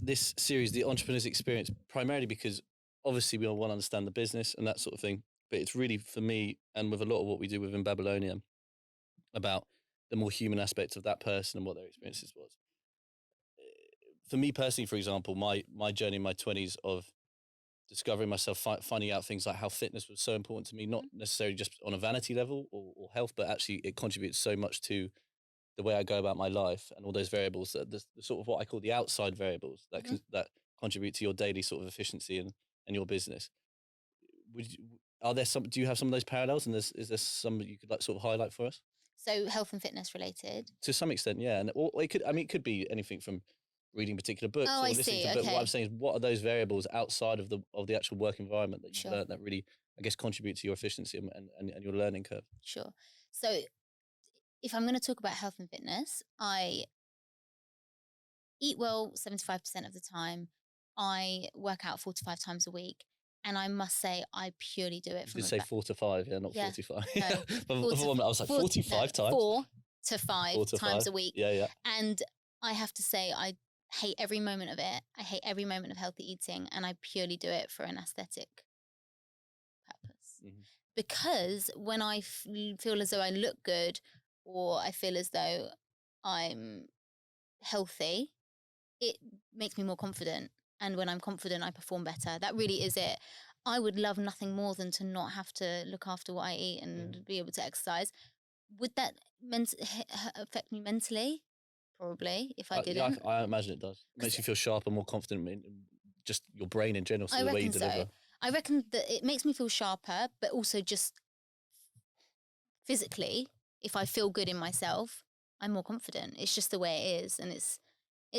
this series the Entrepreneur's Experience primarily because obviously we all want to understand the business and that sort of thing, but it's really, for me, and with a lot of what we do within Babylonia, about the more human aspect of that person and what their experiences was. For me personally, for example, my journey in my 20s of discovering myself, finding out things like how fitness was so important to me, not necessarily just on a vanity level or health, but actually it contributes so much to the way I go about my life and all those variables, that the sort of what I call the outside variables that that contribute to your daily sort of efficiency and your business. Do you have some of those parallels, and is there some you could like sort of highlight for us? So health and fitness related? To some extent, yeah. And or it could be anything from reading particular books or listening to books. What I'm saying is, what are those variables outside of the actual work environment that you've learned that really, I guess, contribute to your efficiency and your learning curve? Sure. So if I'm going to talk about health and fitness, I eat well 75% of the time. I work out 4 to 5 times a week. And I must say, I purely do it from. You did say 4 to 5, yeah, not 45. No, I was like 45 times. 4 to 5 times a week. Yeah. And I have to say, I hate every moment of it. I hate every moment of healthy eating, and I purely do it for an aesthetic purpose. Because when I feel as though I look good, or I feel as though I'm healthy, it makes me more confident. And when I'm confident, I perform better. That really is it. I would love nothing more than to not have to look after what I eat and be able to exercise. Would that affect me mentally? Probably, if I didn't. Yeah, I imagine it does. It makes you feel sharper, more confident in just your brain in general, so the way you deliver. I reckon that it makes me feel sharper, but also just physically, if I feel good in myself, I'm more confident. It's just the way it is, and it's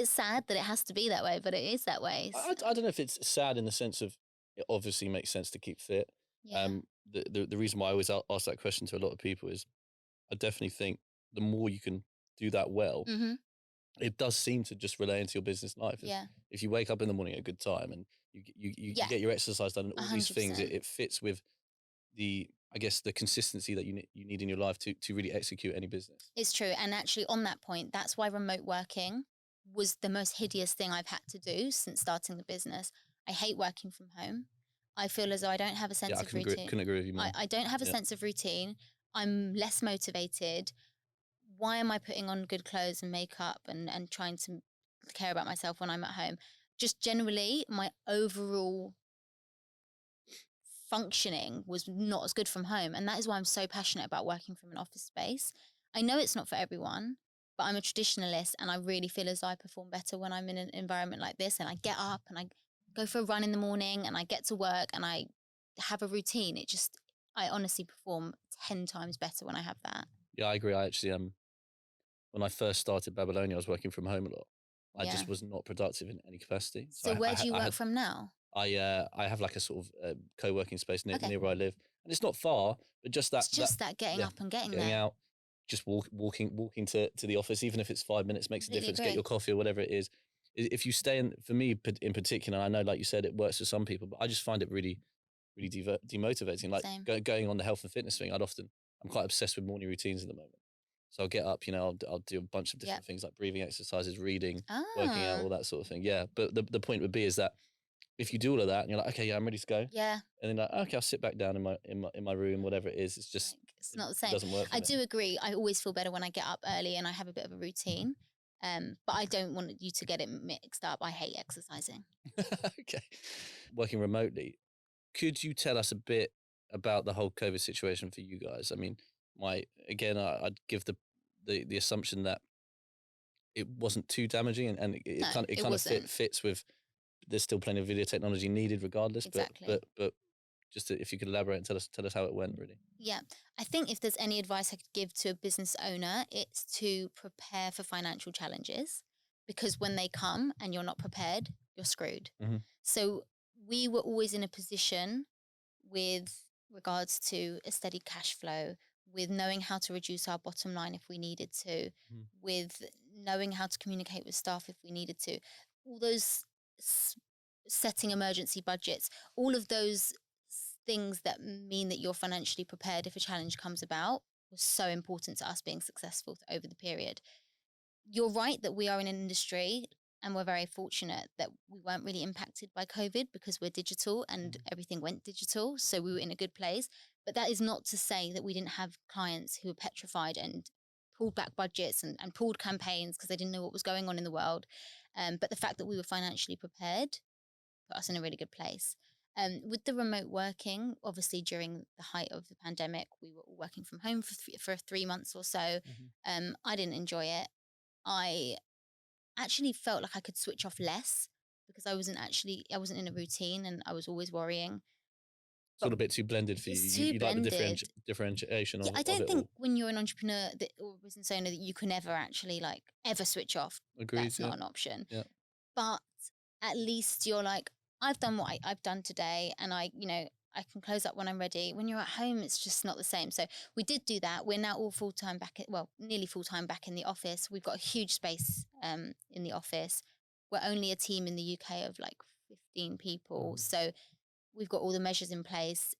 sad that it has to be that way, but it is that way. I don't know if it's sad in the sense of, it obviously makes sense to keep fit. Yeah. The reason why I always ask that question to a lot of people is, I definitely think the more you can do that well, it does seem to just relay into your business life. Yeah. If you wake up in the morning at a good time and you get your exercise done and all 100%. These things, it fits with the consistency that you need in your life to really execute any business. It's true. And actually on that point, that's why remote working was the most hideous thing I've had to do since starting the business. I hate working from home. I feel as though I don't have a Yeah, sense I of routine. couldn't agree with you more. I don't have a Yeah. sense of routine. I'm less motivated. Why am I putting on good clothes and makeup and trying to care about myself when I'm at home? Just generally, my overall functioning was not as good from home. And that is why I'm so passionate about working from an office space. I know it's not for everyone, but I'm a traditionalist and I really feel as though I perform better when I'm in an environment like this and I get up and I go for a run in the morning and I get to work and I have a routine. I honestly perform 10 times better when I have that. Yeah, I agree. I actually, when I first started Babylonia, I was working from home a lot. I Yeah. just was not productive in any capacity. So where do you work from now? I have like a sort of co-working space Okay. near where I live, and it's not far, but just It's just that getting yeah, up and getting getting there. out, just walking to the office, even if it's 5 minutes, makes a Completely difference. Get agree. your coffee or whatever it is. If you stay in, for me in particular, I know, like you said, it works for some people, but I just find it really, really demotivating. Like Same. going on the health and fitness thing, I'm quite obsessed with morning routines at the moment. So I'll get up, I'll do a bunch of different Yep. things like breathing exercises, reading, working out, Ah, all that sort of thing. Yeah, but the point would be is that if you do all of that and you're like, okay, yeah, I'm ready to go, yeah. and then like, okay, I'll sit back down in my room, whatever it is. It's just Like, it's not the it same. doesn't work for I me. do agree. I always feel better when I get up early and I have a bit of a routine. But I don't want you to get it mixed up. I hate exercising. Okay, working remotely. Could you tell us a bit about the whole COVID situation for you guys? I mean, I'd give the assumption that it wasn't too damaging, and No, it it kind of wasn't. fits with. There's still plenty of video technology needed, regardless. Exactly. But just if you could elaborate and tell us how it went, really. Yeah. I think if there's any advice I could give to a business owner, it's to prepare for financial challenges because when they come and you're not prepared, you're screwed. Mm-hmm. So we were always in a position with regards to a steady cash flow, with knowing how to reduce our bottom line if we needed to, Mm-hmm. with knowing how to communicate with staff if we needed to. All those setting emergency budgets, all of those things that mean that you're financially prepared if a challenge comes about was so important to us being successful over the period. You're right that we are in an industry and we're very fortunate that we weren't really impacted by COVID because we're digital and everything went digital. So we were in a good place. But that is not to say that we didn't have clients who were petrified and pulled back budgets and pulled campaigns because they didn't know what was going on in the world. But the fact that we were financially prepared put us in a really good place. With the remote working, obviously during the height of the pandemic, we were all working from home for 3 months or so. Mm-hmm. I didn't enjoy it. I actually felt like I could switch off less because I wasn't in a routine and I was always worrying. It's all a bit too blended for you. It's too You like the blended. differentiation Yeah, I of don't it think all. when you're an entrepreneur or a business owner that you can ever actually ever switch off. Agreed. That's not an option. Yeah. But at least you're like, I've done what I've done today and I can close up when I'm ready. When you're at home, it's just not the same. So we did do that. We're now all full-time nearly full-time back in the office. We've got a huge space in the office. We're only a team in the UK of 15 people. So we've got all the measures in place.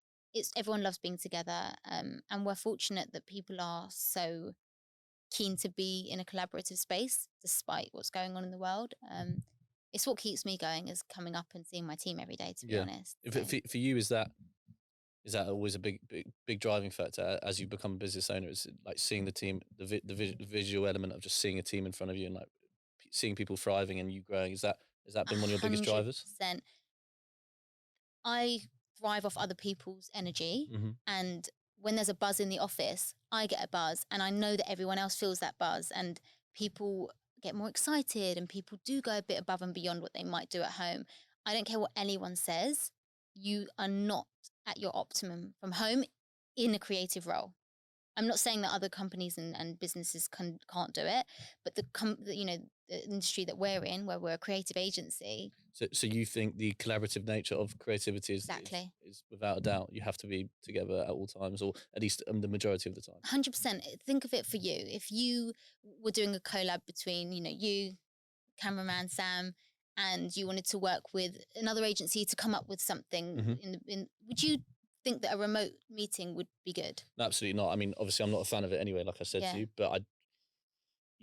Everyone loves being together. And we're fortunate that people are so keen to be in a collaborative space despite what's going on in the world. It's what keeps me going is coming up and seeing my team every day, to be honest. For you, is that always a big driving factor as you become a business owner? Is it like seeing the team, the visual element of just seeing a team in front of you and seeing people thriving and you growing? Has that been one of your biggest drivers? 100%. I thrive off other people's energy. Mm-hmm. And when there's a buzz in the office, I get a buzz and I know that everyone else feels that buzz and people get more excited and people do go a bit above and beyond what they might do at home. I don't care what anyone says. You are not at your optimum from home in a creative role. I'm not saying that other companies and businesses can't do it, but the industry that we're in, where we're a creative agency. So you think the collaborative nature of creativity Exactly. is without a doubt, you have to be together at all times, or at least the majority of the time. 100%. Think of it for you. If you were doing a collab between, you, cameraman Sam, and you wanted to work with another agency to come up with something, would you think that a remote meeting would be good? Absolutely not. I mean, obviously, I'm not a fan of it anyway, like I said to you. But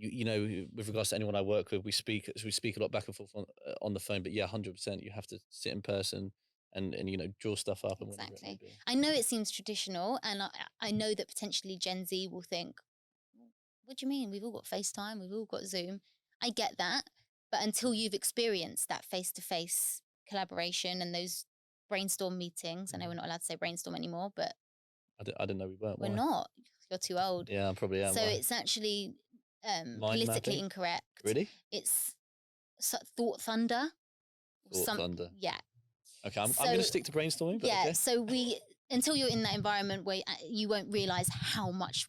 with regards to anyone I work with, we speak a lot back and forth on the phone. But yeah, 100%, you have to sit in person, and draw stuff up and whatever it may Exactly. be. I know it seems traditional, and I know that potentially Gen Z will think, "Well, what do you mean? We've all got FaceTime, we've all got Zoom." I get that, but until you've experienced that face-to-face collaboration and those brainstorm meetings, I know we're not allowed to say brainstorm anymore, but I didn't know we weren't. we're Why? not. You're too old. Yeah, I probably am. So Why? it's actually Mind politically mapping? incorrect. Really? It's thought thunder. Thought thunder. Yeah. Okay, I'm So going to stick to brainstorming. But yeah. okay. So until you're in that environment where you won't realize how much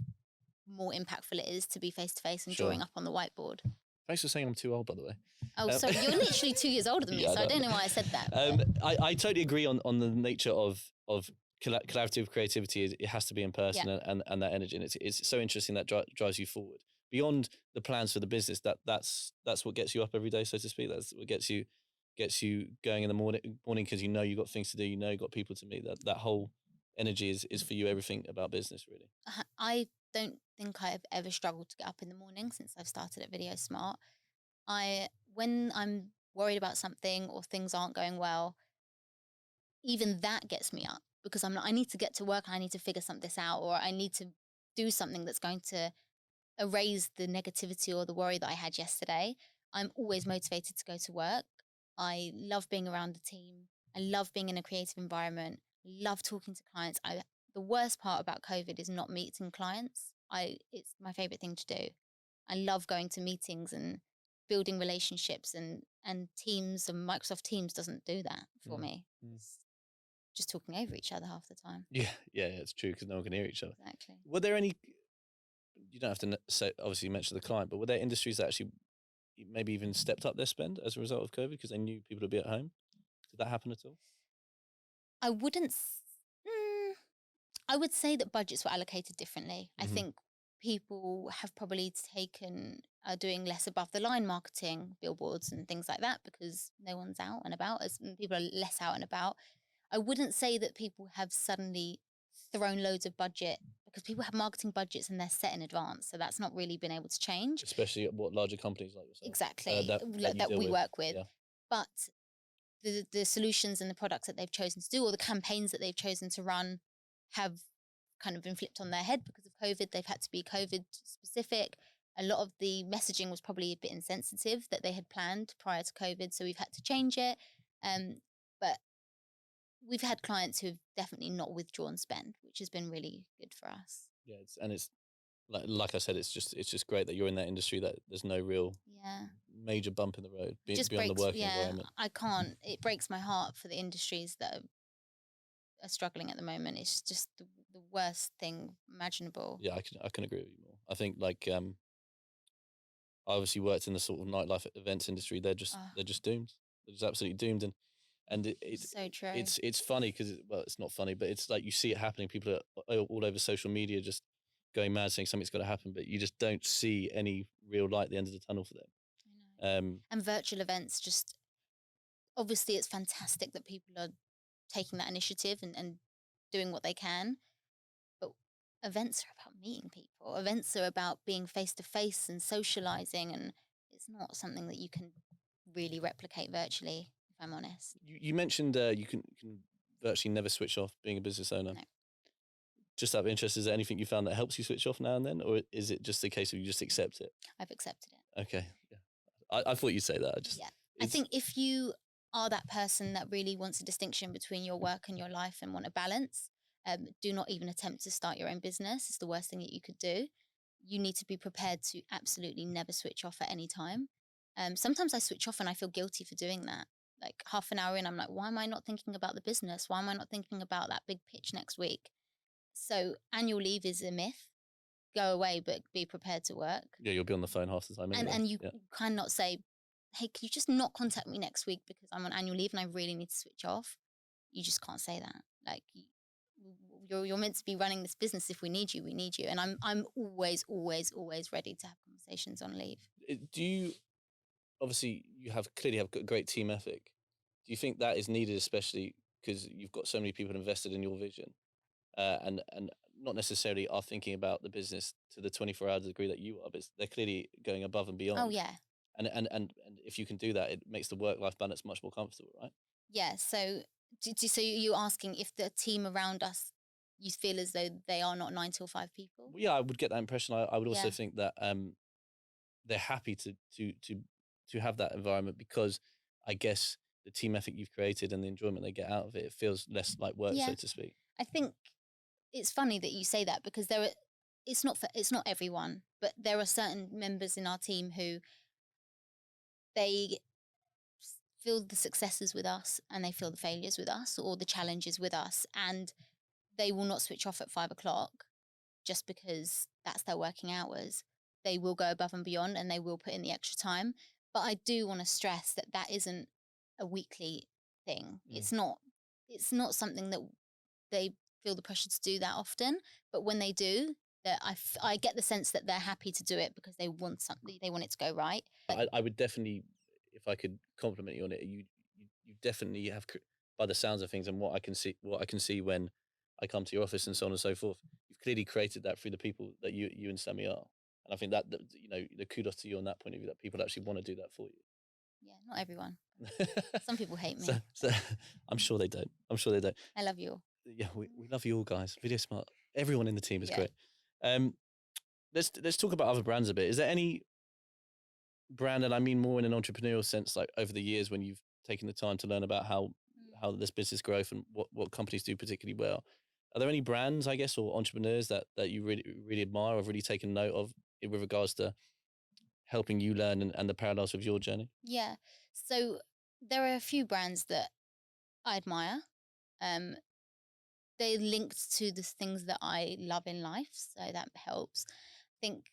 more impactful it is to be face to face and Sure. drawing up on the whiteboard. Thanks for saying I'm too old, by the way. Oh, sorry, you're literally 2 years older than me, Yeah, so I don't know why I said that. I totally agree on the nature of collaborative creativity. It has to be in person, and that energy, and it's so interesting that drives you forward beyond the plans for the business. That's what gets you up every day, so to speak. That's what gets you going in the morning because you've got things to do, you've got people to meet. That whole energy is for you everything about business, really. I don't think I've ever struggled to get up in the morning since I've started at VideoSmart. When I'm worried about something or things aren't going well, even that gets me up because I need to get to work, I need to figure this out, or I need to do something that's going to erase the negativity or the worry that I had yesterday. I'm always motivated to go to work. I love being around the team. I love being in a creative environment. I love talking to clients. The worst part about COVID is not meeting clients. It's my favorite thing to do. I love going to meetings and building relationships and Teams, and Microsoft Teams doesn't do that for me. It's just talking over each other half the time. Yeah, it's true because no one can hear each other. Exactly. Were there any? You don't have to say. Obviously, you mentioned the client, but were there industries that actually maybe even stepped up their spend as a result of COVID because they knew people would be at home? Did that happen at all? I wouldn't. I would say that budgets were allocated differently. I think people have probably are doing less above the line marketing, billboards and things like that because no one's out and about, as people are less out and about. I wouldn't say that people have suddenly thrown loads of budget because people have marketing budgets and they're set in advance. So that's not really been able to change. Especially at larger companies like yourself. Exactly. That we work with. Yeah. But the solutions and the products that they've chosen to do, or the campaigns that they've chosen to run, have kind of been flipped on their head because of COVID. They've had to be COVID specific. A lot of the messaging was probably a bit insensitive that they had planned prior to COVID, so we've had to change it. But we've had clients who've definitely not withdrawn spend, which has been really good for us. Yeah, it's like I said, it's just great that you're in that industry, that there's no real major bump in the road beyond the working environment. It breaks my heart for the industries that are struggling at the moment. It's just the worst thing imaginable. Yeah, I can agree with you more. I think I obviously worked in the sort of nightlife events industry. They're just doomed. They're just absolutely doomed. And it's so true. It's funny because it's not funny, but it's like you see it happening. People are all over social media just going mad saying something's got to happen, but you just don't see any real light at the end of the tunnel for them. I know. And virtual events, just obviously it's fantastic that people are taking that initiative and doing what they can, but events are about meeting people. Events are about being face to face and socializing, and it's not something that you can really replicate virtually, if I'm honest. You mentioned you can virtually never switch off being a business owner. No. Just out of interest, is there anything you found that helps you switch off now and then, or is it just a case of you just accept it? I've accepted it. Okay, yeah. I thought you'd say that. I think if you are that person that really wants a distinction between your work and your life and want a balance, do not even attempt to start your own business. It's the worst thing that you could do. You need to be prepared to absolutely never switch off at any time. Sometimes I switch off and I feel guilty for doing that. Like half an hour in, I'm like, why am I not thinking about the business? Why am I not thinking about that big pitch next week? So annual leave is a myth. Go away, but be prepared to work. Yeah, you'll be on the phone half the time anyway. And you cannot say, hey, can you just not contact me next week because I'm on annual leave and I really need to switch off? You just can't say that. Like, you're meant to be running this business. If we need you, we need you. And I'm always ready to have conversations on leave. Do you, obviously, clearly have got great team ethic. Do you think that is needed, especially because you've got so many people invested in your vision, and not necessarily are thinking about the business to the 24-hour degree that you are, but they're clearly going above and beyond. Oh yeah. And if you can do that, it makes the work-life balance much more comfortable, right? Yeah. So So you're asking if the team around us, you feel as though they are not 9 till 5 people? Yeah, I would get that impression. I would also Yeah. think that they're happy to have that environment because I guess the team ethic you've created and the enjoyment they get out of it, it feels less like work, Yeah. so to speak. I think it's funny that you say that because it's not everyone, but there are certain members in our team who they feel the successes with us and they feel the failures with us or the challenges with us, and they will not switch off at 5 o'clock just because that's their working hours. They will go above and beyond and they will put in the extra time. But I do want to stress that that isn't a weekly thing. Mm. It's not something that they feel the pressure to do that often. But when they do, that I get the sense that they're happy to do it because they want something, they want it to go right. I would definitely, if I could compliment you on it, you definitely have, by the sounds of things and what I can see when I come to your office and so on and so forth. You've clearly created that through the people that you and Sammy are, and I think that the kudos to you on that point of view that people actually want to do that for you. Yeah, not everyone. Some people hate me. So I'm sure they don't. I'm sure they don't. I love you all. Yeah, we love you all, guys. VideoSmart. Everyone in the team is Yeah. great. Let's talk about other brands a bit. Is there any brand, and I mean more in an entrepreneurial sense, like over the years when you've taken the time to learn about how this business growth and what companies do particularly well, are there any brands, I guess, or entrepreneurs that you really admire or have really taken note of with regards to helping you learn and the parallels of your journey? Yeah. So there are a few brands that I admire. Um, they linked to the things that I love in life, so that helps. I think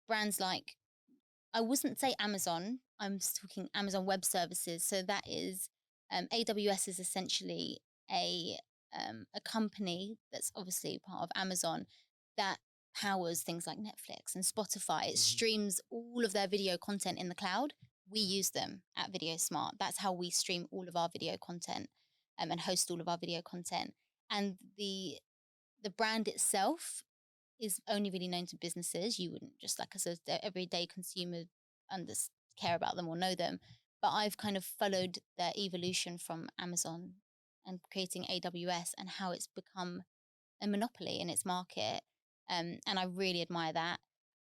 brands like, I wouldn't say Amazon. I'm talking Amazon Web Services. So that is AWS is essentially a a company that's obviously part of Amazon that powers things like Netflix and Spotify. It streams all of their video content in the cloud. We use them at VideoSmart. That's how we stream all of our video content and host all of our video content. And the brand itself is only really known to businesses. You wouldn't just like as an everyday consumer care about them or know them. But I've kind of followed their evolution from Amazon and creating AWS and how it's become a monopoly in its market. And I really admire that.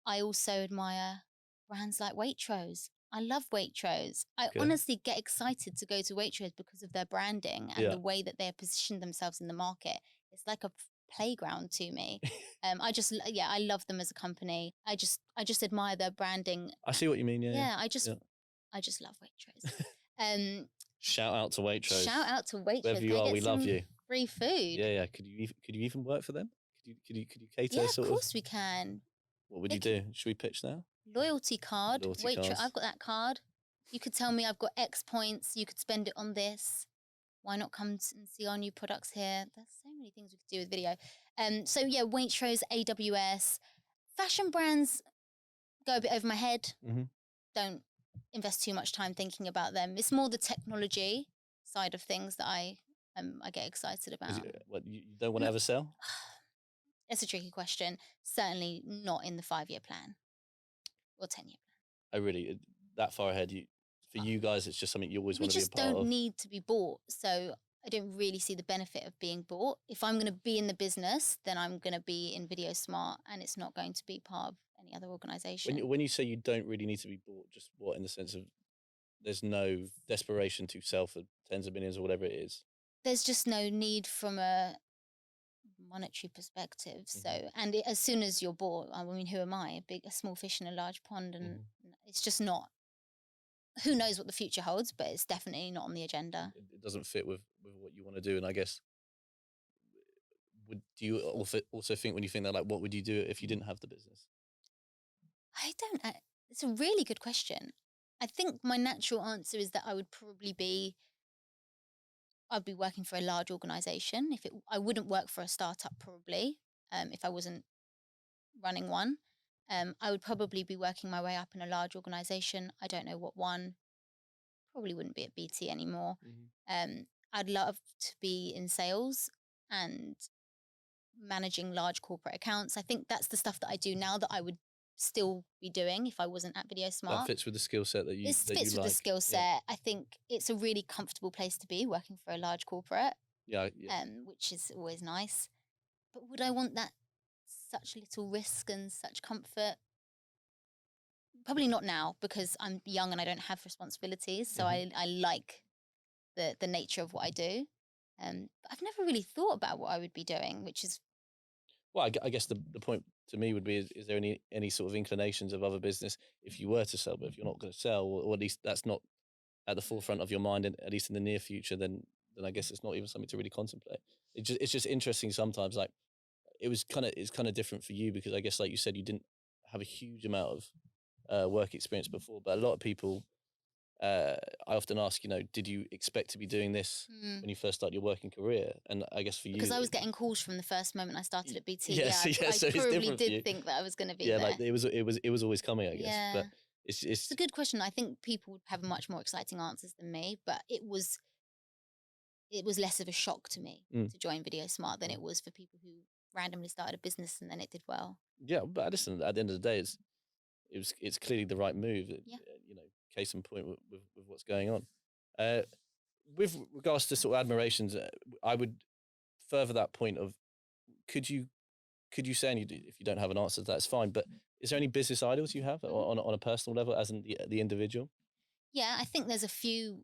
I also admire brands like Waitrose. I love Waitrose. I honestly get excited to go to Waitrose because of their branding and the way that they have positioned themselves in the market. It's like a playground to me. I love them as a company. I just admire their branding. I see what you mean. Yeah. I just love Waitrose. Shout out to Waitrose. Shout out to Waitrose. Wherever you are, we love you. Free food. Yeah. Could you even work for them? Could you cater? Yeah, of course we can. What would you do? Should we pitch now? Loyalty card. Waitrose. Cards. I've got that card. You could tell me I've got X points. You could spend it on this. Why not come and see our new products here? There's so many things we could do with video. So yeah, Waitrose, AWS, fashion brands go a bit over my head. Don't invest too much time thinking about them. It's more the technology side of things that I get excited about. What, you don't want to ever sell? It's a tricky question. Certainly not in the 5-year plan or 10-year plan. Oh, really? That far ahead? For you guys, it's just something you always want to be a part of? We just don't need to be bought. So I don't really see the benefit of being bought. If I'm going to be in the business, then I'm going to be in VideoSmart and it's not going to be part of any other organisation. When you say you don't really need to be bought, just what, in the sense of there's no desperation to sell for tens of millions or whatever it is? There's just no need from a monetary perspective. So, and as soon as you're bought, I mean, who am I? A small fish in a large pond, and it's just not. Who knows what the future holds, but it's definitely not on the agenda. It doesn't fit with what you want to do, and I guess. Do you also think, when you think that, like, what would you do if you didn't have the business? I don't. It's a really good question. I think my natural answer is that I'd be working for a large organisation. I wouldn't work for a startup probably. If I wasn't running one, I would probably be working my way up in a large organisation. I don't know what one. Probably wouldn't be at BT anymore. I'd love to be in sales and managing large corporate accounts. I think that's the stuff that I do now that I would still be doing if I wasn't at That VideoSmart. fits with the skill set that you It fits with the like. skill set. I think it's a really comfortable place to be working for a large corporate, Yeah. which is always nice. But would I want that such little risk and such comfort? Probably not now, because I'm young and I don't have responsibilities. So I like the nature of what I do. But I've never really thought about what I would be doing, which is Well, I guess the point to me would be: is there any sort of inclinations of other business if you were to sell, but if you're not going to sell, or at least that's not at the forefront of your mind, and at least in the near future, then I guess it's not even something to really contemplate. It's just interesting sometimes. Like it's kind of different for you because I guess, like you said, you didn't have a huge amount of work experience before, but a lot of people. I often ask, did you expect to be doing this when you first started your working career? And I guess for you, because I was getting calls from the first moment I started at BT. yeah, I so it's probably different for you. did think that I was going to be Yeah, there. like it was always coming, I guess. Yeah. But It's it's a good question. I think people would have much more exciting answers than me, but it was less of a shock to me to join VideoSmart than it was for people who randomly started a business and then it did well. yeah. But listen, at the end of the day, it's clearly the right move. Yeah. Case in point with what's going on. With regards to sort of admirations, I would further that point of could you say, and if you don't have an answer, that's fine. But is there any business idols you have on a personal level, as in the individual? Yeah, I think there's a few,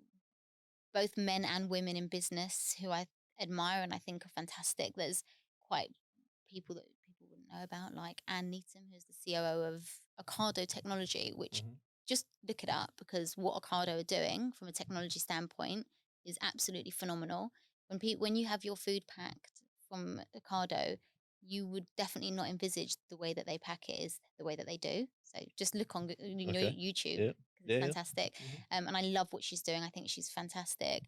both men and women in business, who I admire and I think are fantastic. There's quite people that people wouldn't know about, like Anne Needham, who's the COO of Ocado Technology, which just look it up, because what Ocado are doing from a technology standpoint is absolutely phenomenal. When you have your food packed from Ocado, you would definitely not envisage the way that they pack it is the way that they do. So just look on YouTube. Yeah. It's fantastic. And I love what she's doing. I think she's fantastic.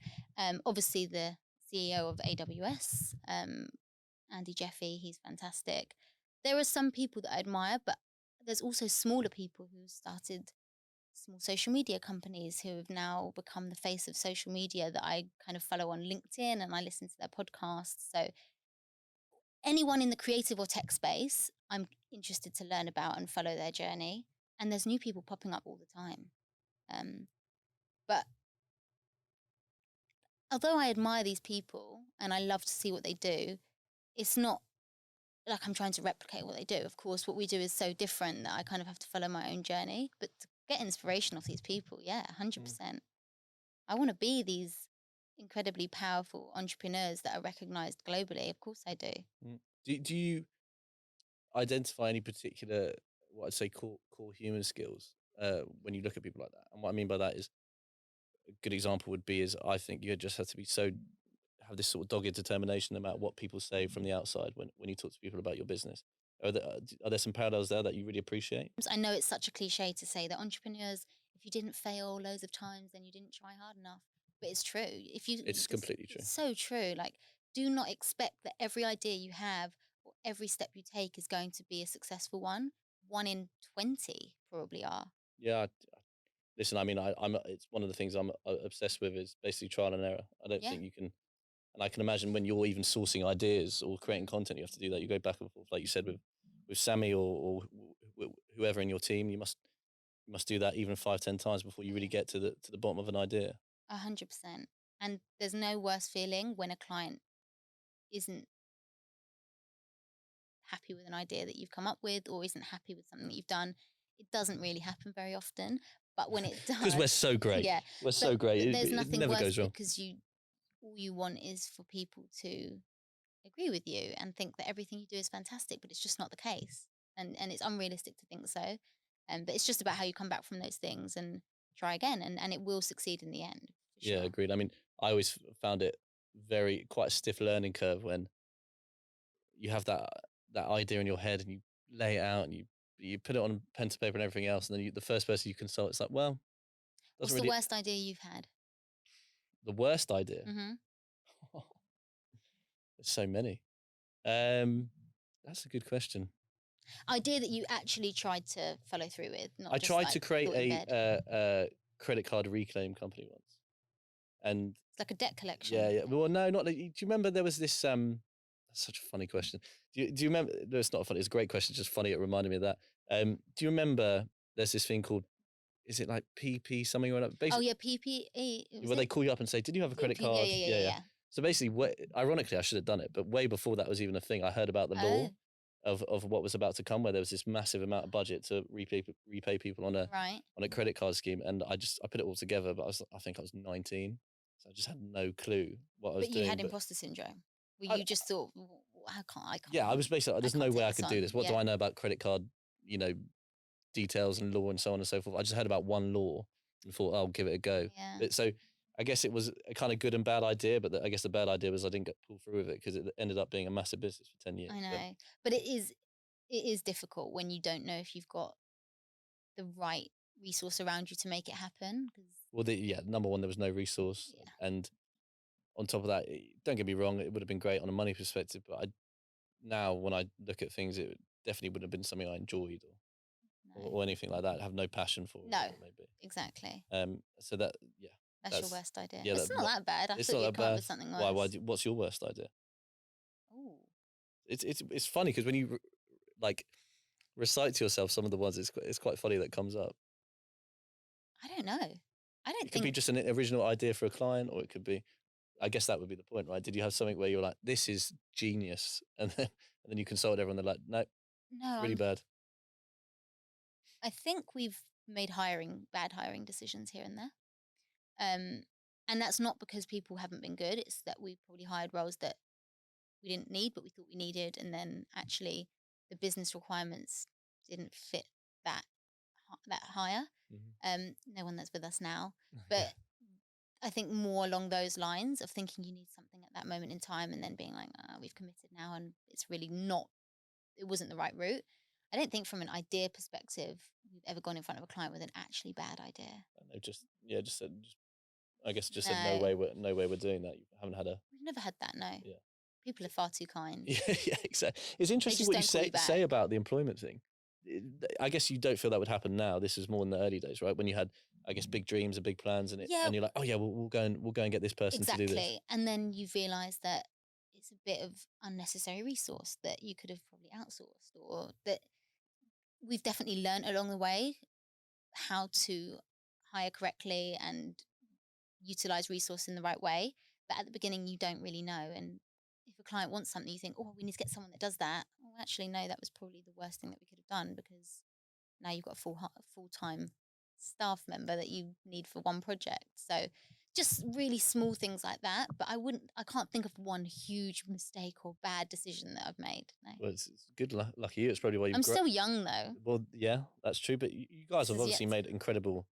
Obviously the CEO of AWS, Andy Jeffy, he's fantastic. There are some people that I admire, but there's also smaller people who started small social media companies who have now become the face of social media that I kind of follow on LinkedIn and I listen to their podcasts. So anyone in the creative or tech space, I'm interested to learn about and follow their journey. And there's new people popping up all the time. But although I admire these people and I love to see what they do, it's not like I'm trying to replicate what they do. Of course, what we do is so different that I kind of have to follow my own journey. But to get inspiration off these people, yeah, 100%. I want to be these incredibly powerful entrepreneurs that are recognized globally. Of course I do. Do you identify any particular, what I'd say, core human skills when you look at people like that? And what I mean by that is, a good example would be is I think you just have to be have this sort of dogged determination no matter what people say from the outside when you talk to people about your business. Are there some parallels there that you really appreciate? I know it's such a cliche to say that entrepreneurs, if you didn't fail loads of times, then you didn't try hard enough. But it's true. It's completely true. It's so true. Like, do not expect that every idea you have or every step you take is going to be a successful one. 1 in 20 probably are. Yeah. Listen, I mean, it's one of the things I'm obsessed with is basically trial and error. I don't think you can, and I can imagine when you're even sourcing ideas or creating content, you have to do that. You go back and forth, like you said, with Sammy or whoever in your team. You must do that even 5-10 times before you really get to the bottom of an idea. 100%. And there's no worse feeling when a client isn't happy with an idea that you've come up with or isn't happy with something that you've done. It doesn't really happen very often, but when it does, because we're so great. Yeah, we're so great. There's nothing never worse goes wrong. because all you want is for people to agree with you and think that everything you do is fantastic, but it's just not the case, and it's unrealistic to think so. But it's just about how you come back from those things and try again, and it will succeed in the end. Yeah, agreed. I mean, I always found it quite a stiff learning curve when you have that idea in your head and you lay it out and you put it on pen to paper and everything else, and then the first person you consult, it's like, well, what's the worst idea you've had? The worst idea? There's so many. That's a good question. Idea that you actually tried to follow through with. I tried to create a credit card reclaim company once, and it's like a debt collection. Yeah. Well, no, not. Do you remember there was this? That's such a funny question. Do you remember? No, it's not funny. It's a great question. It's just funny. It reminded me of that. Do you remember there's this thing called, is it like PP something or another? Oh Basically, yeah, PPE. where they call you up and say, "Did you have a credit PP. Yeah, card?" yeah, yeah, Yeah, yeah, yeah. yeah. So basically, ironically, I should have done it, but way before that was even a thing, I heard about the law Oh, of what was about to come, where there was this massive amount of budget to repay people right. on a credit card scheme, and I put it all together, but I think I was 19, so I just had no clue what I was But you doing. had But imposter syndrome. Where I, you just thought, I yeah, I can't, was basically, I there's no can't way take I this could do on. this. What do Yeah, I know about credit card, you know, details and law and so on and so forth? I just heard about one law and thought, I'll give it a go. yeah. But so I guess it was a kind of good and bad idea, but I guess the bad idea was I didn't get pulled through with it because it ended up being a massive business for 10 years. I So, know, but it is difficult when you don't know if you've got the right resource around you to make it happen. Because well, yeah, number one, there was no resource. yeah, And on top of that, don't get me wrong, it would have been great on a money perspective, but now when I look at things, it definitely wouldn't have been something I enjoyed no, or anything like that. I have no passion for no, it, maybe. exactly. So that, yeah, That's your worst idea. yeah, It's not that bad. I it's thought not you'd that come up bad. with something Why? worse. What's your worst idea? Ooh, It's funny because when you like recite to yourself some of the ones, it's quite funny that comes up. I don't know. I don't It could be think. just an original idea for a client, or it could be. I guess that would be the point, right? Did you have something where you're like, "This is genius," and then you consult everyone, they're like, "No, No, really bad." I think we've made bad hiring decisions here and there. And that's not because people haven't been good. It's that we probably hired roles that we didn't need, but we thought we needed, and then actually the business requirements didn't fit that that hire. Mhm. No one that's with us now, Yeah, but I think more along those lines of thinking you need something at that moment in time, and then being like, we've committed now, and it's really not. It wasn't the right route. I don't think from an idea perspective we've ever gone in front of a client with an actually bad idea. and they've just said, I guess just said, No, no way we're doing that. You haven't had a, we've never had that. No, yeah. people are far too kind. Yeah, yeah, exactly. It's They interesting just what you don't call you say back. about the employment thing. I guess you don't feel that would happen now. This is more in the early days, right? When you had, I guess, big dreams and big plans, Yeah, and you're like, oh yeah, we'll go and get this person to do this. exactly. And then you realise that it's a bit of unnecessary resource that you could have probably outsourced, or that we've definitely learned along the way how to hire correctly and utilize resource in the right way. But at the beginning, you don't really know. And if a client wants something, you think, oh, we need to get someone that does that. Well, actually, no, that was probably the worst thing that we could have done, because now you've got a full time staff member that you need for one project. So just really small things like that. But I can't think of one huge mistake or bad decision that I've made. No. Well, it's good lucky you. It's probably why you've I'm still young though. Well, yeah, that's true. But you guys This have is yet obviously to made come. incredible,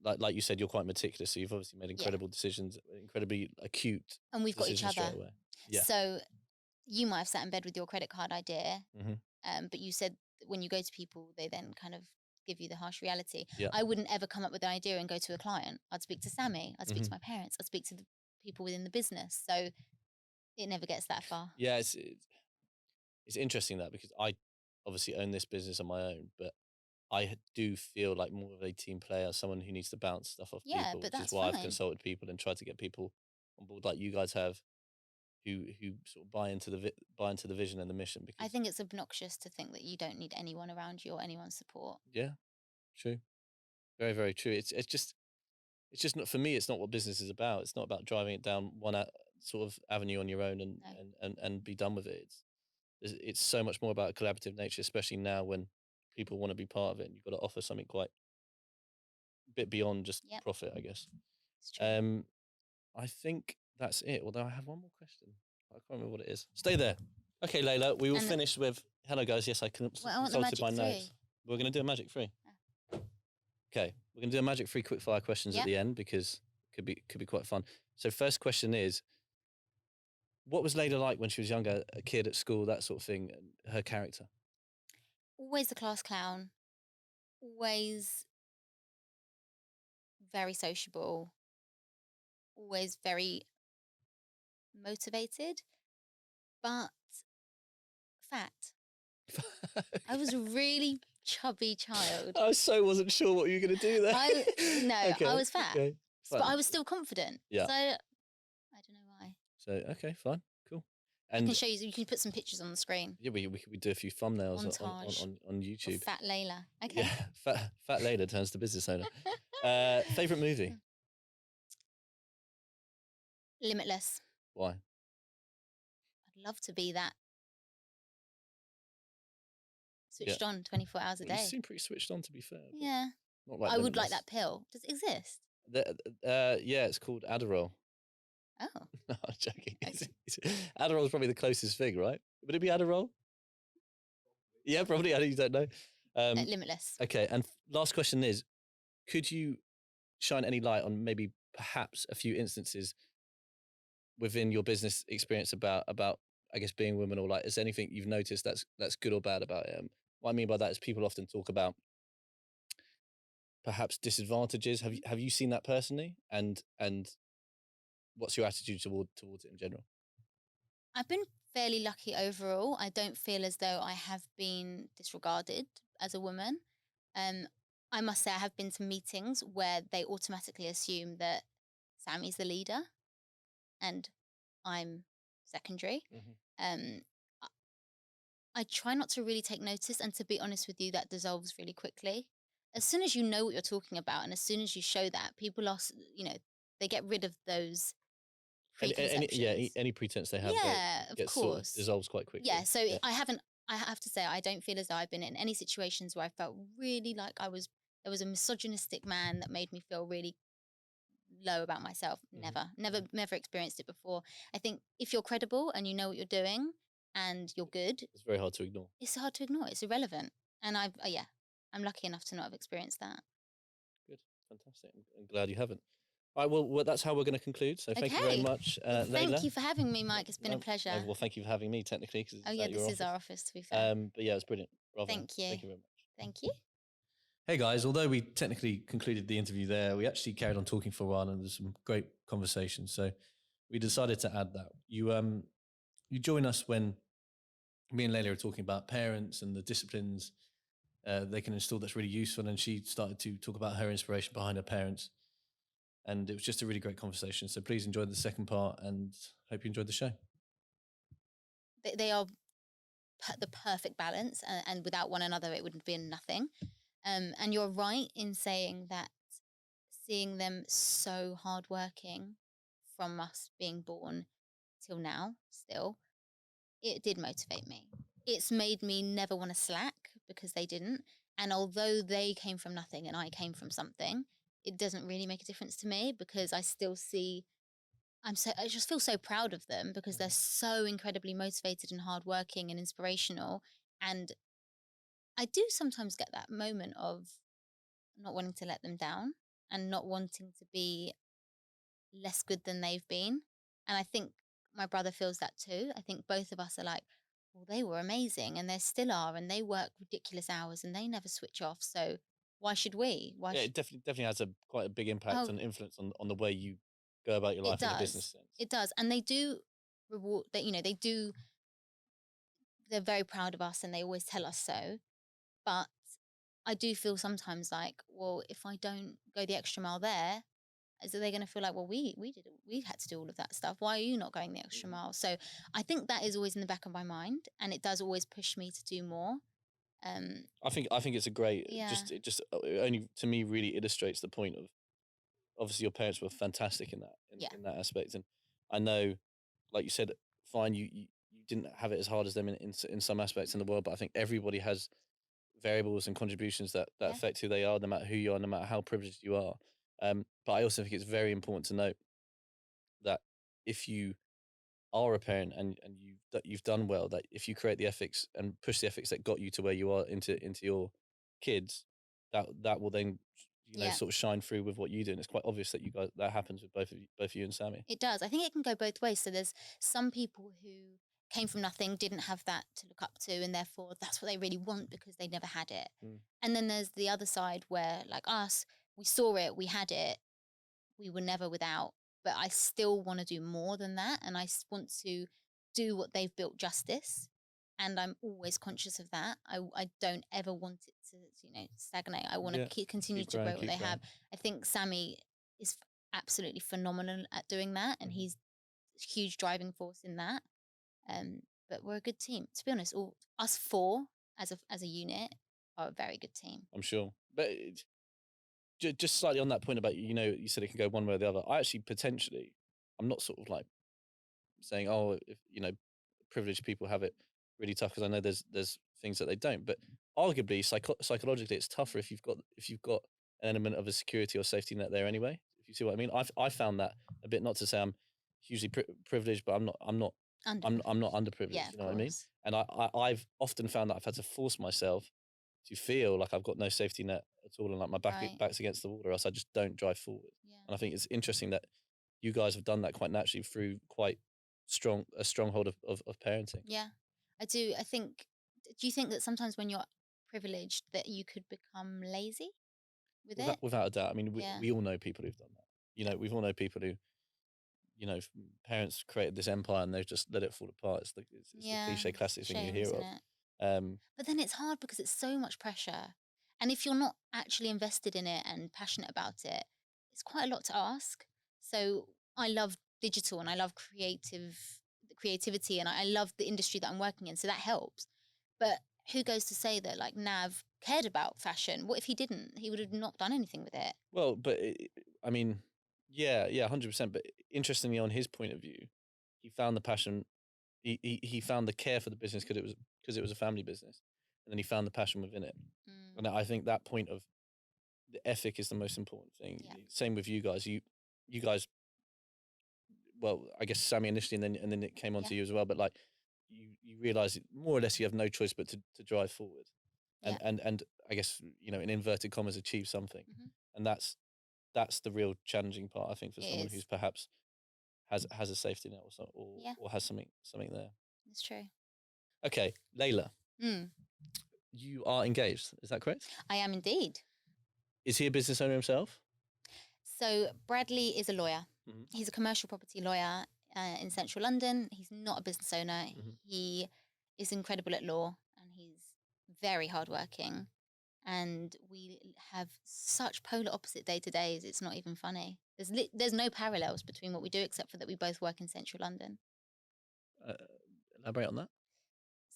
like you said, you're quite meticulous. So you've obviously made Yeah. incredible decisions, incredibly acute And we've got each decisions straight other. away. Yeah. So you might have sat in bed with your credit card idea, Hmm. but you said that when you go to people, they then kind of give you the harsh reality. Yeah. I wouldn't ever come up with an idea and go to a client. I'd speak to Sammy. I'd speak to my parents. I'd speak to the people within the business. So it never gets that far. Yeah, it's interesting that because I obviously own this business on my own, but I do feel like more of a team player, someone who needs to bounce stuff off Yeah, people, but which is that's why I've fine. consulted people and tried to get people on board like you guys have, who sort of buy into the vision and the mission. I Because think it's obnoxious to think that you don't need anyone around you or anyone's support. yeah, true, very very true. It's just not for me. It's not what business is about. It's not about driving it down one sort of avenue on your own No. and be done with it. It's so much more about a collaborative nature, especially now when people want to be part of it, and you've got to offer something quite a bit beyond just Yep, profit, I guess. it's true. I think that's it. Although I have one more question. I can't remember what it is. Stay there. Okay, Layla, we will And finish with hello guys. Yes, I well, I want the consulted my magic notes. 3. We're going to do a magic 3. Okay, we're going to do a magic 3 quick fire questions at Yep. the end because it could be quite fun. So first question is, what was Layla like when she was younger, a kid at school, that sort of thing, and her character? Always the class clown. Always very sociable. Always very motivated, but fat. I was a really chubby child. I so wasn't sure what you were going to do there. I was fat, Okay, but fine. I was still confident. Yeah. So I don't know why. So okay, fine, cool. I can And show you. You can put some pictures on the screen. yeah, we could do a few thumbnails Montage on of YouTube. Fat Leilah. Okay. Yeah, fat Leilah turns to business owner. Favorite movie? Limitless. Why? I'd love to be that Yeah. switched on 24 hours a Well, you day. seem pretty switched on, to be fair. but Yeah. Not like I would like Limitless. that pill. Does it exist? Yeah, it's called Adderall. Oh. No, I'm joking. Okay. Adderall is probably the closest thing, right? Would it be Adderall? Yeah, probably. I know you don't know. Limitless. Okay, and last question is, could you shine any light on maybe perhaps a few instances within your business experience about I guess being a woman, or like, is there anything you've noticed that's good or bad about it? What I mean by that is people often talk about perhaps disadvantages. Have you seen that personally? And what's your attitude towards it in general? I've been fairly lucky overall. I don't feel as though I have been disregarded as a woman. I must say I have been to meetings where they automatically assume that Sammy's the leader and I'm secondary. Um, I I try not to really take notice, and to be honest with you, that dissolves really quickly. As soon as you know what you're talking about, and as soon as you show that, people are, they get rid of those preconceptions. Any pretense they have Yeah, of gets sort of course. dissolves quite quickly. Yeah, so I haven't. I have to say, I don't feel as though I've been in any situations where I felt really like there was a misogynistic man that made me feel really low about myself. Never experienced it before. I think if you're credible and you know what you're doing and you're good, It's very hard to ignore. it's hard to ignore. It's irrelevant. And yeah, I'm lucky enough to not have experienced that. Good, fantastic. I'm glad you haven't. All right, well, that's how we're going to conclude. So thank you very Okay. much, Well, Leilah. thank you for having me, Mike. It's been a pleasure. Well, thank you for having me, technically. Cause Oh yeah, your this is our office, to be fair. But yeah, it's brilliant. Bravo. Thank you. Thank you very much. Thank you. Hey guys, although we technically concluded the interview there, we actually carried on talking for a while and there's some great conversations. So we decided to add that. You join us when me and Leilah are talking about parents and the disciplines they can install that's really useful. And she started to talk about her inspiration behind her parents. And it was just a really great conversation. So please enjoy the second part and hope you enjoyed the show. They are the perfect balance, and without one another, it would have been nothing. And you're right in saying that seeing them so hardworking from us being born till now, still, it did motivate me. It's made me never want to slack because they didn't. And although they came from nothing and I came from something, it doesn't really make a difference to me because I still see I just feel so proud of them because they're so incredibly motivated and hardworking and inspirational. And I do sometimes get that moment of not wanting to let them down and not wanting to be less good than they've been. And I think my brother feels that too. I think both of us are like, well, they were amazing and they still are, and they work ridiculous hours and they never switch off. So why should we? Yeah, it definitely has quite a big impact Oh, and influence on the way you go about your life in a business sense. It does. And they do reward that, they're very proud of us and they always tell us so. But I do feel sometimes like, well, if I don't go the extra mile there, is they going to feel like, well, we had to do all of that stuff. Why are you not going the extra mile? So I think that is always in the back of my mind, and it does always push me to do more. I think it's a great. Yeah. It just only to me really illustrates the point of obviously your parents were fantastic in that aspect, and I know, like you said, fine, you didn't have it as hard as them in some aspects in the world, but I think everybody has variables and contributions that affect who they are, no matter who you are, no matter how privileged you are. But I also think it's very important to note that if you are a parent and you've done well, that if you create the ethics and push the ethics that got you to where you are into your kids, that will then sort of shine through with what you do. And it's quite obvious that you guys, that happens with both you and Sammy. It does. I think it can go both ways. So there's some people who came from nothing, didn't have that to look up to, and therefore that's what they really want because they never had it. And then there's the other side where, like us, we saw it, we had it, we were never without, but I still want to do more than that. And I want to do what they've built justice. And I'm always conscious of that. I don't ever want it to, stagnate. I want to continue to grow what they have. I think Sammy is absolutely phenomenal at doing that. And he's a huge driving force in that. But we're a good team. To be honest, all us four as a unit are a very good team. I'm sure. But just slightly on that point about, you said it can go one way or the other. I actually potentially, I'm not sort of like saying, oh, if, privileged people have it really tough, because I know there's things that they don't. But arguably, psychologically, it's tougher if you've got an element of a security or safety net there anyway. If you see what I mean, I found that a bit. Not to say I'm hugely privileged, but I'm not underprivileged. Yeah, You know what I mean? course. And I've often found that I've had to force myself to feel like I've got no safety net at all, and like my back's against the wall, or else I just don't drive forward. Yeah. And I think it's interesting that you guys have done that quite naturally through quite a stronghold of parenting. Yeah, I do. I think. Do you think that sometimes when you're privileged that you could become lazy with it? Without a doubt. I mean, Yeah. we all know people who've done that. We've all know people who, parents created this empire and they've just let it fall apart. It's the cliche classic thing you hear of. But then it's hard because it's so much pressure. And if you're not actually invested in it and passionate about it, it's quite a lot to ask. So I love digital and I love creativity and I love the industry that I'm working in. So that helps. But who goes to say that like Nav cared about fashion? What if he didn't? He would have not done anything with it. Well, but I mean, yeah, 100%. But interestingly, on his point of view, he found the passion. He found the care for the business because it was a family business, and then he found the passion within it. And I think that point of the ethic is the most important thing. Yeah. Same with you guys. You guys. Well, I guess Sammy initially, and then it came on to you as well. But like, you realise more or less you have no choice but to drive forward, and I guess in inverted commas achieve something, and that's the real challenging part, I think, for someone who's perhaps has a safety net or has something there. It's true. Okay, Leilah, you are engaged. Is that correct? I am indeed. Is he a business owner himself? So Bradley is a lawyer. Mm-hmm. He's a commercial property lawyer in central London. He's not a business owner. Mm-hmm. He is incredible at law and he's very hardworking. And we have such polar opposite day to days. It's not even funny. There's no parallels between what we do except for that we both work in central London. Elaborate on that.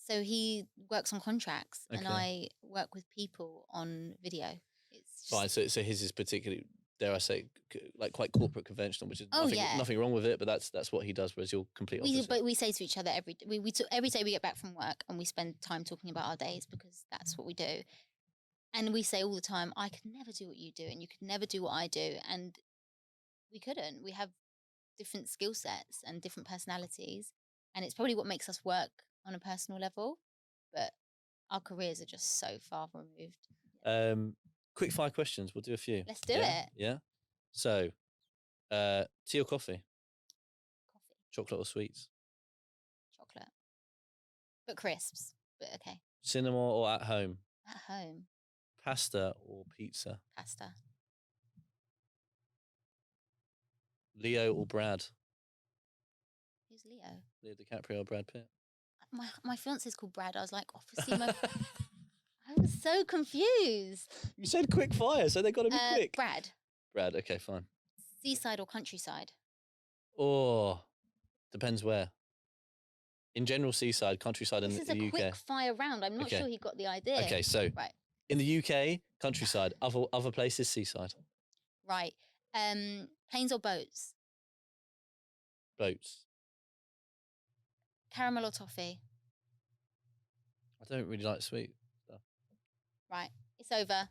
So he works on contracts and I work with people on video. It's just... Fine. So his is particularly, dare I say, like quite corporate conventional, which is nothing wrong with it, but that's what he does. Whereas you're complete opposite. But we say to each other every day we get back from work and we spend time talking about our days because that's what we do. And we say all the time, I could never do what you do and you could never do what I do. And we couldn't. We have different skill sets and different personalities. And it's probably what makes us work on a personal level. But our careers are just so far removed. Quick 5 questions. We'll do a few. Let's do it. Yeah. So, tea or coffee? Coffee. Chocolate or sweets? Chocolate. But crisps. But okay. Cinema or at home? At home. Pasta or pizza? Pasta. Leo or Brad? Who's Leo? Leo DiCaprio or Brad Pitt? My fiance's called Brad. I was like, obviously I was so confused. You said quick fire, so they got to be quick. Brad, okay, fine. Seaside or countryside? Oh, depends where. In general, seaside, countryside in the UK. This is a quick fire round. I'm not sure he got the idea. Okay, so in the UK, countryside. Other places, seaside. Right. Planes or boats? Boats. Caramel or toffee? I don't really like sweet stuff. Right. It's over.